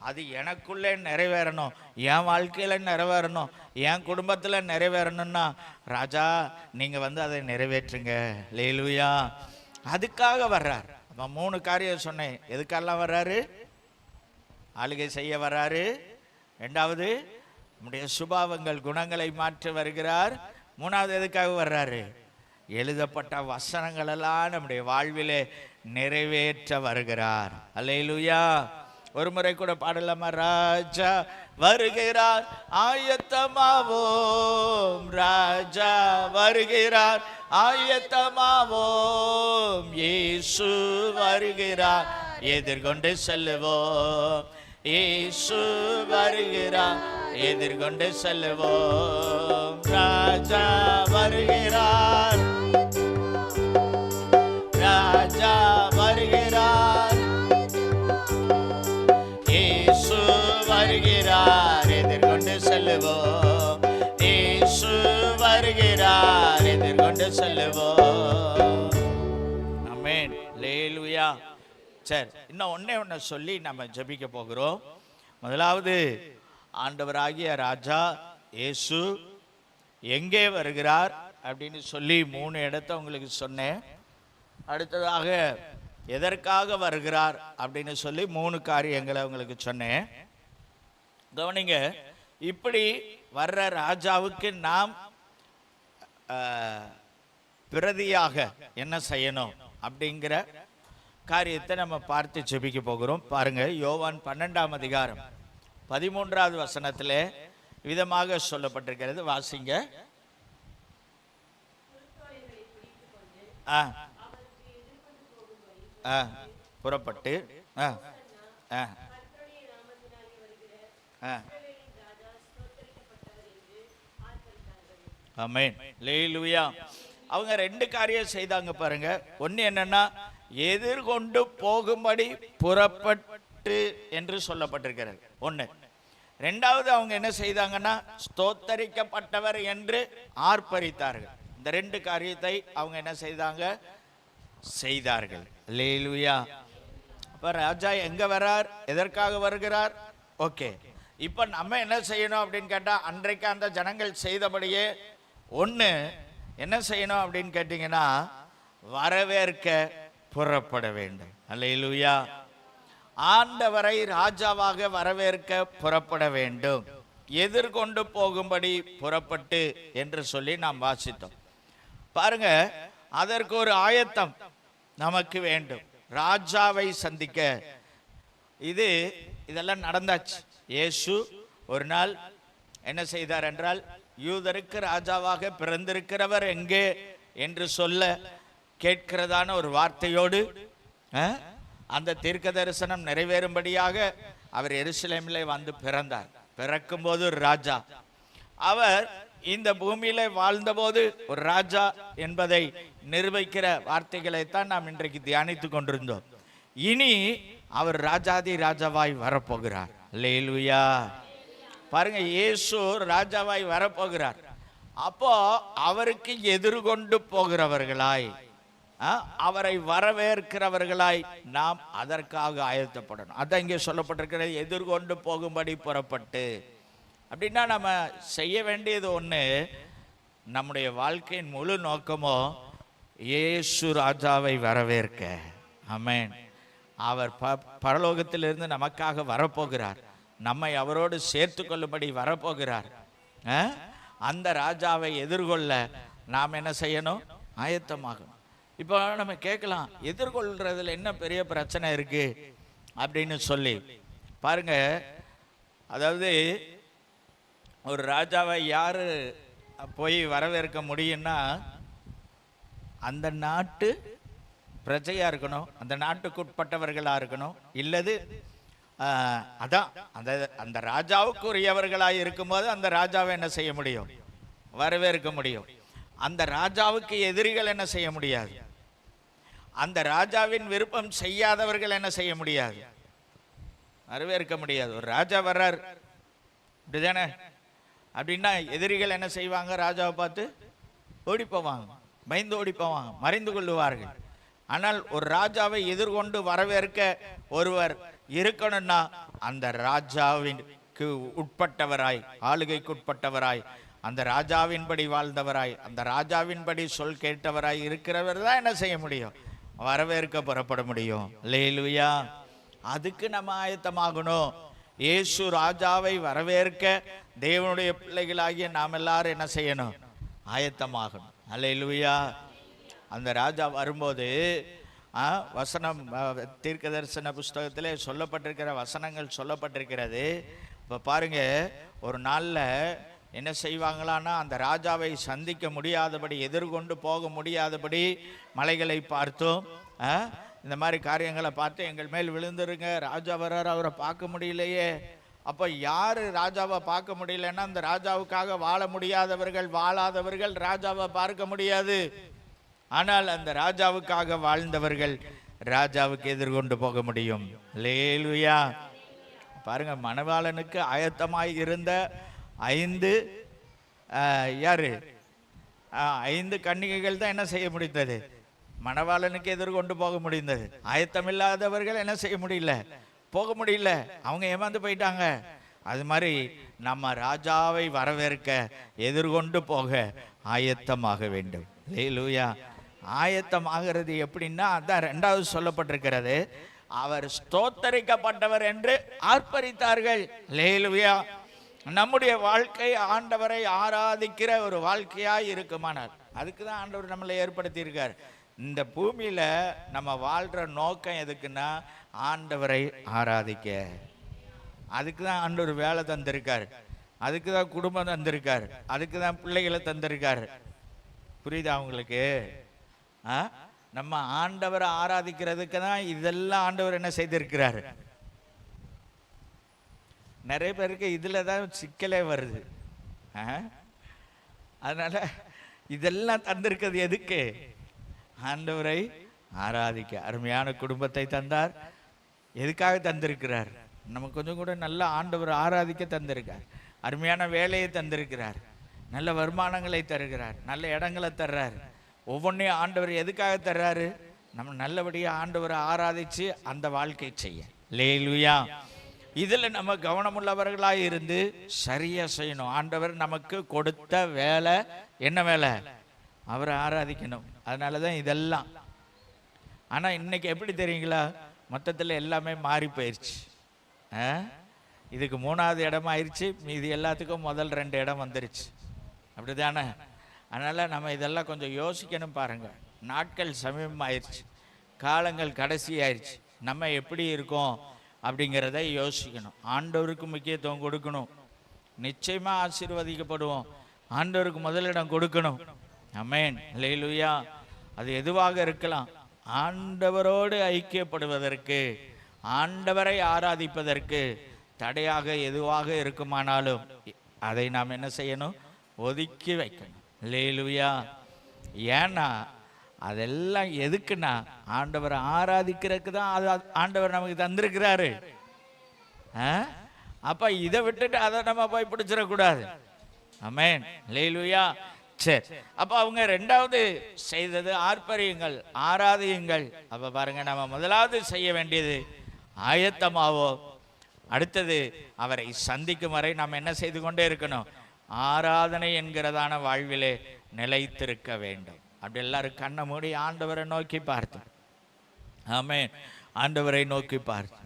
அது எனக்குள்ளே நிறைவேறணும், என் வாழ்க்கையில் நிறைவேறணும், என் குடும்பத்தில் நிறைவேறணும்னா ராஜா நீங்கள் வந்து அதை நிறைவேற்றுங்க. அல்லேலூயா. அதுக்காக வர்றார். அப்போ 3 காரியம் சொன்னேன். எதுக்கெல்லாம் வர்றாரு? ஆளுகை செய்ய வர்றாரு. 2வது நம்முடைய சுபாவங்கள் குணங்களை மாற்றி வருகிறார். 3வது எதுக்காக வர்றாரு? எழுதப்பட்ட வசனங்கள் எல்லாம் நம்முடைய வாழ்விலே நிறைவேற்ற வருகிறார். அல்லேலூயா. ஒரு முறை கூட பாடலாமா? ராஜா வருகிறார் ஆயத்தமாவோம், ராஜா வருகிறார் ஆயத்தமாவோம், இயேசு வருகிறார் எதிர்கொண்டு செல்லுவோம், இயேசு வருகிறார் எதிர்கொண்டு செல்லுவோம், ராஜா வருகிறார், ராஜா வருகிறார், இயேசு வருகிறார் எதிர்கொண்டு செல்லுவோம், இயேசு வருகிறார் எதிர்கொண்டு செல்லுவோம். ஆமென். அல்லேலூயா. சரி, இன்னும் ஒண்ணு சொல்லி நம்ம ஜெபிக்க போகிறோம். முதலாவது, ஆண்டவராகிய ராஜா இயேசு எங்கே வருகிறார் அப்படின்னு சொல்லி 3 இடத்தை உங்களுக்கு சொன்னேன். அடுத்ததாக எதற்காக வருகிறார் அப்படின்னு சொல்லி 3 காரியங்களை உங்களுக்கு சொன்னேன். கவனிங்க, இப்படி வர்ற ராஜாவுக்கு நாம் பிரதியாக என்ன செய்யணும் அப்படிங்கிற காரியத்தை நம்ம பார்த்து ஜெபிக்க போகிறோம். பாருங்க, யோவான் 12ஆம் அதிகாரம் 13வது வசனத்திலே விதமாக சொல்லப்பட்டிருக்கிறது. வாசிங்க. புறப்பட்டு ஆமென். அல்லேலூயா. அவங்க 2 காரியம் செய்தாங்க பாருங்க. ஒன்னு என்னன்னா, எதிர்கொண்டு போகும்படி புறப்பட்டு என்று சொல்லப்பட்டிருக்கிறது ஒண்ணு. 2வது, அவங்க என்ன செய்தாங்கன்னா, ஸ்தோத்தரிக்கப்பட்டவர் என்று ஆர்ப்பரித்தார்கள். இந்த 2 காரியத்தை அவங்க என்ன செய்தார்கள். அல்லேலூயா. அப்ப ராஜா எங்க வரார், எதற்காக வருகிறார்? ஓகே, இப்ப நம்ம என்ன செய்யணும் அப்படின்னு கேட்டா, அன்றைக்கு அந்த ஜனங்கள் செய்தபடியே ஒண்ணு என்ன செய்யணும் அப்படின்னு கேட்டீங்கன்னா, வரவேற்க புறப்பட வேண்டும். அல்லேலூயா. ஆண்டவரை ராஜாவாக வரவேற்க புறப்பட வேண்டும். எதிர்கொண்டு போகும்படி புறப்பட்டு என்று சொல்லி நாம் வாசித்தோம். பாருங்க, அதற்கு ஒரு ஆயத்தம் நமக்கு வேண்டும். ராஜாவை சந்திக்க இதெல்லாம் நடந்தாச்சு. இயேசு ஒரு நாள் என்ன செய்தார் என்றால், யூதருக்கு ராஜாவாக பிறந்திருக்கிறவர் எங்கே என்று சொல்ல கேட்கிறதான ஒரு வார்த்தையோடு அந்த தீர்க்க தரிசனம் நிறைவேறும்படியாக அவர் எருசலேமிலே வந்து பிறந்தார். பிறக்கும் போது ஒரு ராஜா, அவர் இந்த பூமியில வாழ்ந்தபோது ஒரு ராஜா என்பதை நிரூபிக்கிற வார்த்தைகளைத்தான் நாம் இன்றைக்கு தியானித்துக் கொண்டிருந்தோம். இனி அவர் ராஜாதி ராஜாவாய் வரப்போகிறார். அல்லேலூயா. பாருங்க, இயேசு ராஜாவாய் வரப்போகிறார். அப்போ அவருக்கு எதிர்கொண்டு போகிறவர்களாய், அவரை வரவேற்கிறவர்களாய் நாம் அதற்காக ஆயத்தப்படணும். அதான் இங்கே சொல்லப்பட்டிருக்கிறது, எதிர்கொண்டு போகும்படி புறப்பட்டு. அப்படின்னா நம்ம செய்ய வேண்டியது ஒன்று, நம்முடைய வாழ்க்கையின் முழு நோக்கமோ இயேசு ராஜாவை வரவேற்க. ஆமென். அவர் பரலோகத்திலிருந்து நமக்காக வரப்போகிறார். நம்மை அவரோடு சேர்த்து கொள்ளும்படி வரப்போகிறார். அந்த ராஜாவை எதிர்கொள்ள நாம் என்ன செய்யணும்? ஆயத்தமாகணும். இப்போ நம்ம கேட்கலாம், எதிர்கொள்றதுல என்ன பெரிய பிரச்சனை இருக்கு அப்படின்னு சொல்லி. பாருங்க, அதாவது ஒரு ராஜாவை யாரு போய் வரவேற்க முடியும்னா, அந்த நாட்டு பிரஜையா இருக்கணும், அந்த நாட்டுக்கு உட்பட்டவர்களா இருக்கணும், இல்லது அதான் அந்த ராஜாவுக்குரியவர்களாக இருக்கும்போது அந்த ராஜாவை என்ன செய்ய முடியும்? வரவேற்க முடியும். அந்த ராஜாவுக்கு எதிரிகள் என்ன செய்ய முடியாது. அந்த ராஜாவின் விருப்பம் செய்யாதவர்கள் என்ன செய்ய முடியாது? வரவேற்க முடியாது. ஒரு ராஜா வர்றார் அப்படிதானே, அப்படின்னா எதிரிகள் என்ன செய்வாங்க? ராஜாவை பார்த்து ஓடி போவாங்க, பயந்து ஓடி போவாங்க, மறைந்து கொள்ளுவார்கள். ஆனால் ஒரு ராஜாவை எதிர்கொண்டு வரவேற்க ஒருவர் இருக்கணும்னா அந்த ராஜாவிற்கு உட்பட்டவராய், ஆளுகைக்கு உட்பட்டவராய், அந்த ராஜாவின்படி வாழ்ந்தவராய், அந்த ராஜாவின்படி சொல் கேட்டவராய் இருக்கிறவர் தான் என்ன செய்ய முடியும்? வரவேற்க புறப்பட முடியும். அல்லேலூயா. அதுக்கு நம்ம ஆயத்தமாகணும். இயேசு ராஜாவை வரவேற்க தேவனுடைய பிள்ளைகளாகிய நாம் எல்லாரும் என்ன செய்யணும்? ஆயத்தமாகணும். அல்லேலூயா. அந்த ராஜா வரும்போது வசனம், தீர்க்க தரிசன புஸ்தகத்திலே சொல்லப்பட்டிருக்கிற வசனங்கள் சொல்லப்பட்டிருக்கிறது. இப்போ பாருங்க, ஒரு நாளில் என்ன செய்வாங்களான்னா, அந்த ராஜாவை சந்திக்க முடியாதபடி, எதிர்கொண்டு போக முடியாதபடி மலைகளை பார்த்தோம், இந்த மாதிரி காரியங்களை பார்த்து எங்கள் மேல் விழுந்துருங்க, ராஜா வர்றார், அவரை பார்க்க முடியலையே. அப்போ யார் ராஜாவை பார்க்க முடியலன்னா, அந்த ராஜாவுக்காக வாழ முடியாதவர்கள், வாழாதவர்கள் ராஜாவை பார்க்க முடியாது. ஆனால் அந்த ராஜாவுக்காக வாழ்ந்தவர்கள் ராஜாவுக்கு எதிர்கொண்டு போக முடியும். அல்லேலூயா. பாருங்க, மணவாளனுக்கு ஆயத்தமாய் இருந்த 5 யாரு? 5 கன்னிகைகள் தான் என்ன செய்ய முடிந்தது? மணவாளனுக்கு எதிர்கொண்டு போக முடிந்தது. ஆயத்தமில்லாதவர்கள் என்ன செய்ய முடியல? போக முடியல. அவங்க ஏமாந்து போயிட்டாங்க. அது மாதிரி நம்ம ராஜாவை வரவேற்க எதிர்கொண்டு போக ஆயத்தமாக வேண்டும். அல்லேலூயா. ஆயத்தமாகிறது எப்படின்னா, அதான் 2வது சொல்லப்பட்டிருக்கிறது, அவர் ஸ்தோத்தரிக்கப்பட்டவர் என்று ஆர்ப்பரித்தார்கள். அல்லேலூயா. நம்முடைய வாழ்க்கை ஆண்டவரை ஆராதிக்கிற ஒரு வாழ்க்கையாய் இருக்குமானால், அதுக்கு தான் ஆண்டவர் நம்மளை ஏற்படுத்தி இருக்கார். இந்த பூமியில நம்ம வாழ்ற நோக்கம் எதுக்குன்னா, ஆண்டவரை ஆராதிக்க. அதுக்கு தான் ஆண்டவர் வேலை தந்திருக்கார், அதுக்கு தான் குடும்பம் தந்திருக்கார், அதுக்கு தான் பிள்ளைகளை தந்திருக்கார். புரியுதா உங்களுக்கு? நம்ம ஆண்டவரை ஆராதிக்கிறதுக்கு தான் இதெல்லாம் ஆண்டவர் என்ன செய்திருக்கிறார். நிறைய பேருக்கு இதுல தான் சிக்கலே வருது. அதனால இதெல்லாம் தந்திருக்கிறது எதுக்கு? ஆண்டவரை ஆராதிக்க. அருமையான குடும்பத்தை தந்தார். எதுக்காக தந்திருக்கிறார்? நம்ம கொஞ்சம் கூட நல்ல ஆண்டவரை ஆராதிக்க தந்திருக்கார். அருமையான வேலையை தந்திருக்கிறார், நல்ல வருமானங்களை தருகிறார், நல்ல இடங்களை தர்றார். ஒவ்வொன்றையும் ஆண்டவர் எதுக்காக தர்றாரு? நம்ம நல்லபடியாக ஆண்டவரை ஆராதிச்சு அந்த வாழ்க்கை செய்ய. அல்லேலூயா. இதில் நம்ம கவனமுள்ளவர்களாக இருந்து சரியா செய்யணும். ஆண்டவர் நமக்கு கொடுத்த வேலை என்ன வேலை? அவரை ஆராதிக்கணும். அதனால தான் இதெல்லாம். ஆனால் இன்னைக்கு எப்படி தெரியுங்களா? மொத்தத்தில் எல்லாமே மாறி போயிடுச்சு. இதுக்கு 3வது இடம் ஆயிடுச்சு, மீதி எல்லாத்துக்கும் முதல் 2 இடம் வந்துருச்சு. அப்படி தானே? அதனால் நம்ம இதெல்லாம் கொஞ்சம் யோசிக்கணும். பாருங்கள், நாட்கள் சமீபமாயிருச்சு, காலங்கள் கடைசி ஆயிடுச்சு. நம்ம எப்படி இருக்கோம் அப்படிங்கிறத யோசிக்கணும். ஆண்டவருக்கு முக்கியத்துவம் கொடுக்கணும். நிச்சயமாக ஆசீர்வதிக்கப்படுவோம். ஆண்டவருக்கு முதலிடம் கொடுக்கணும். ஆமென். அல்லேலூயா. அது எதுவாக இருக்கலாம். ஆண்டவரோடு ஐக்கியப்படுவதற்கு, ஆண்டவரை ஆராதிப்பதற்கு தடையாக எதுவாக இருக்குமானாலும் அதை நாம் என்ன செய்யணும்? ஒதுக்கி வைக்கணும். அல்லேலூயா. ஏன்னா அதெல்லாம் எதுக்குன்னா, ஆண்டவரை ஆராதிக்கிறதுக்கு தான் அது ஆண்டவர் நமக்கு தந்திருக்கிறாரு. அப்ப இதை விட்டுட்டு அதை நம்ம போய் பிடிச்சிடக்கூடாது. ஆமென். அல்லேலூயா. சரி, அப்ப அவங்க 2வது செய்தது ஆர்ப்பரியுங்கள், ஆராதியுங்கள். அப்ப பாருங்க, நம்ம முதலாவது செய்ய வேண்டியது ஆயத்தமாவோம். அடுத்தது அவரை சந்திக்கும் வரை நாம் என்ன செய்து கொண்டே இருக்கணும்? ஆராதனை என்கிறதான வாழ்விலே நிலைத்திருக்க வேண்டும். அப்படி எல்லாரும் கண்ணை மூடி ஆண்டவரை நோக்கி பார்த்து, ஆமென், ஆண்டவரை நோக்கி பார்த்து,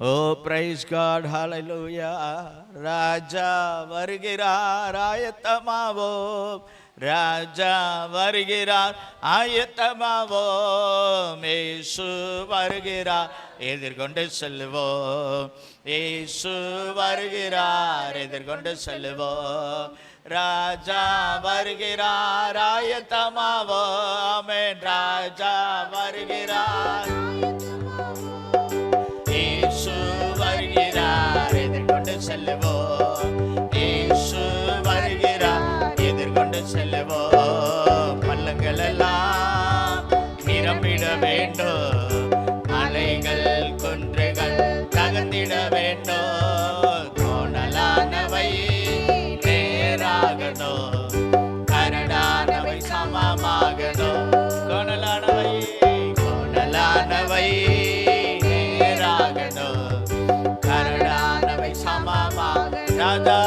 ஓ பிரைஸ் காட், ஹல்லேலூயா. ராஜா வருகிறார், ஆயத்தமாவோம். ராஜா வருகிறார், ஆயத்தமாவோம். இயேசு வருகிறார், எதிர்கொண்டு செல்வோம். இயேசு வருகிறார், எதிர்கொண்டு செல்வோம். ராஜா வருகிறார், ஆயத்தமாவோம். ஆமென். ராஜா வருகிறார், இயேசு வருகிறார், எதிர்கொண்டு செல்வோம். இயேசு வருகிறார், எதிர்கொண்டு செல்வோம். பள்ளங்கள் எல்லாம் நிரம்பிட வேண்டும், மலைகள் குன்றுகள் தகர்ந்திட வேண்டும். கோணலானவை நேராகணும், கரடானவை சமமாகணும். கோணலானவை நேராகணும், கரடானவை சமமாக. ராஜா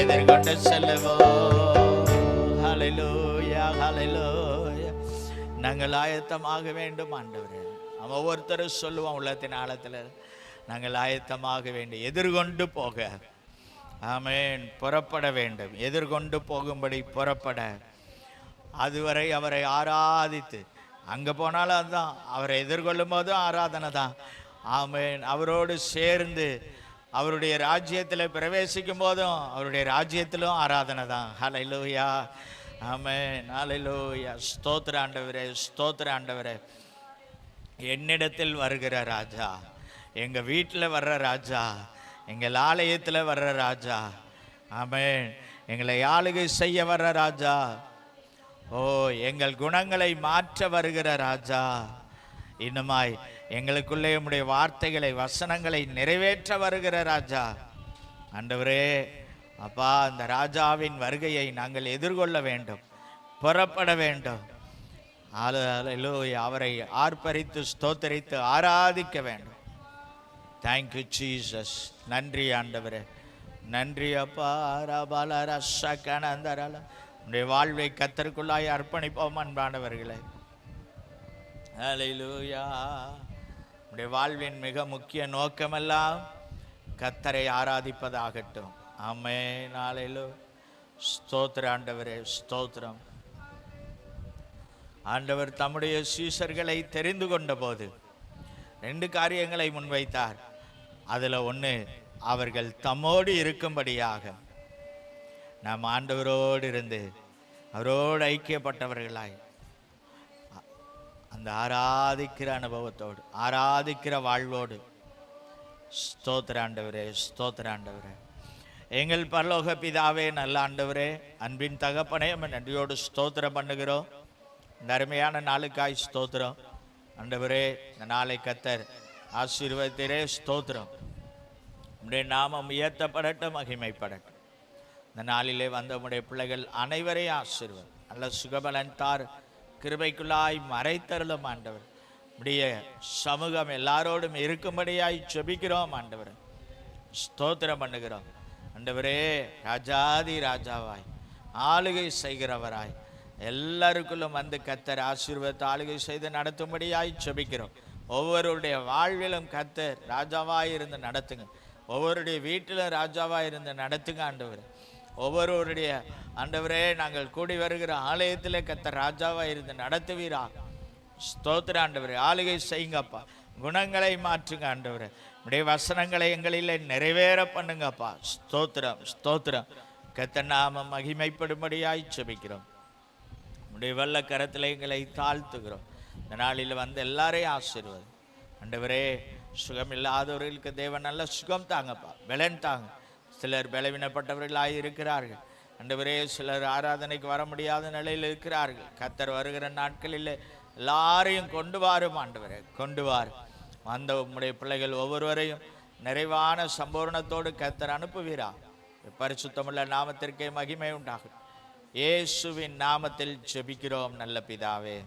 எதிர்கொண்டு செல்லுவோம். ஹல்லேலூயா, ஹல்லேலூயா. நாங்கள் ஆயத்தமாக வேண்டும் ஆண்டவரே. அவன் ஒவ்வொருத்தரும் சொல்லுவான் உள்ளத்தின் ஆழத்தில், நாங்கள் ஆயத்தமாக வேண்டும், எதிர்கொண்டு போக. ஆமென். புறப்பட வேண்டும், எதிர்கொண்டு போகும்படி புறப்பட. அதுவரை அவரை ஆராதித்து, அங்கே போனாலும் அதுதான், அவரை எதிர்கொள்ளும் போதும் ஆராதனை தான். ஆமென். அவரோடு சேர்ந்து அவருடைய ராஜ்யத்தில் பிரவேசிக்கும் போதும் அவருடைய ராஜ்யத்திலும் ஆராதனை தான். ஹல்லேலூயா. ஆமென். ஹல்லேலூயா. ஸ்தோத்திர ஆண்டவரே, ஸ்தோத்திர ஆண்டவரே. என்னிடத்தில் வருகிற ராஜா, எங்கள் வீட்டில் வர்ற ராஜா, எங்கள் ஆலயத்தில் வர்ற ராஜா. ஆமென். எங்களை ஆளுகை செய்ய வர்ற ராஜா. ஓ, எங்கள் குணங்களை மாற்ற வருகிற ராஜா. இன்னுமாய் எங்களுக்குள்ளே உம்முடைய வார்த்தைகளை, வசனங்களை நிறைவேற்ற வருகிற ராஜா. ஆண்டவரே அப்பா, அந்த ராஜாவின் வருகையை நாங்கள் எதிர்கொள்ள வேண்டும், புறப்பட வேண்டும். அல்லேலூயா. அவரை ஆர்ப்பரித்து ஸ்தோத்தரித்து ஆராதிக்க வேண்டும். Thank you Jesus. நன்றி ஆண்டவரே, நன்றி அப்பா. உடைய வாழ்வை கர்த்தருக்குள்ளாய் அர்ப்பணிப்போம் அன்பானவர்களே. அல்லேலூயா. உடைய வாழ்வின் மிக முக்கிய நோக்கமெல்லாம் கர்த்தரை ஆராதிப்பதாகட்டும். ஆமென். அல்லேலூயா. ஸ்தோத்திரம் ஆண்டவரே, ஸ்தோத்திரம். ஆண்டவர் தம்முடைய சீஷர்களை தெரிந்து கொண்ட போது 2 காரியங்களை முன்வைத்தார். அதில் ஒன்று, அவர்கள் தம்மோடு இருக்கும்படியாக நாம் ஆண்டவரோடு இருந்து அவரோடு ஐக்கியப்பட்டவர்களாய் அந்த ஆராதிக்கிற அனுபவத்தோடு, ஆராதிக்கிற வாழ்வோடு. ஸ்தோத்திர ஆண்டவரே, ஸ்தோத்திர ஆண்டவரே. எங்கள் பரலோக பிதாவே, நல்ல ஆண்டவரே, அன்பின் தகப்பனே, நன்றியோடு ஸ்தோத்திரம் பண்ணுகிறோம். இந்த அருமையான நாளுக்காய் ஸ்தோத்திரம் ஆண்டவரே. இந்த நாளை கர்த்தர் ஆசீர்வதித்தீரே, ஸ்தோத்திரம். உம்முடைய நாமம் உயர்த்தப்படட்டும், மகிமைப்படட்டும். இந்த நாளிலே வந்த உம்முடைய பிள்ளைகள் அனைவரையும் ஆசீர்வாதம், நல்ல சுகபலன் தார், கிருபைக்குள்ளாய் மறைத்தருளும் ஆண்டவர். உம்முடைய சமூகம் எல்லாரோடும் இருக்கும்படியாய் ஜெபிக்கிறோம் ஆண்டவர். ஸ்தோத்திரம் பண்ணுகிறோம் ஆண்டவரே. ராஜாதி ராஜாவாய் ஆளுகை செய்கிறவராய் எல்லாருக்குள்ளும் வந்து கர்த்தர் ஆசீர்வாதத்தை ஆளுகை செய்து நடத்தும்படியாய் ஜெபிக்கிறோம். ஒவ்வொருடைய வாழ்விலும் கர்த்தர் ராஜாவாய் இருந்து நடத்துங்க. ஒவ்வொருடைய வீட்டிலும் ராஜாவாய் இருந்து நடத்துங்க ஆண்டவர். ஒவ்வொருவருடைய ஆண்டவரே, நாங்கள் கூடி வருகிற ஆலயத்தில் கர்த்தர் ராஜாவாய் இருந்து நடத்துவீரா. ஸ்தோத்திர ஆண்டவரே. ஆளுகை செய்யுங்கப்பா, குணங்களை மாற்றுங்க ஆண்டவரே. உடைய வசனங்களை எங்களில் நிறைவேற பண்ணுங்கப்பா. ஸ்தோத்திரம், ஸ்தோத்திரம். கர்த்தர் நாமம் மகிமைப்படும்படியாய் ஜெபிக்கிறோம். உடைய வல்ல கரத்தில் எங்களை தாழ்த்துகிறோம். இந்த நாளில் வந்து எல்லாரையும் ஆசீர்வாதம் ஆண்டவரே. சுகம் இல்லாதவர்களுக்கு தேவன் நல்ல சுகம் தாங்கப்பா, பலன் தாங்க. சிலர் பலவீனப்பட்டவர்களாக இருக்கிறார்கள் ஆண்டவரே. சிலர் ஆராதனைக்கு வர முடியாத நிலையில் இருக்கிறார்கள். கர்த்தர் வருகிற நாட்களில் எல்லாரையும் கொண்டு வாரும் ஆண்டவரே, கொண்டு வார். வந்த உம்முடைய பிள்ளைகள் ஒவ்வொருவரையும் நிறைவான சம்பூர்ணத்தோடு கர்த்தர் அனுப்புவீரா. பரிசுத்தமுள்ள நாமத்திற்கே மகிமை உண்டாகும். இயேசுவின் நாமத்தில் ஜெபிக்கிறோம் நல்ல பிதாவே.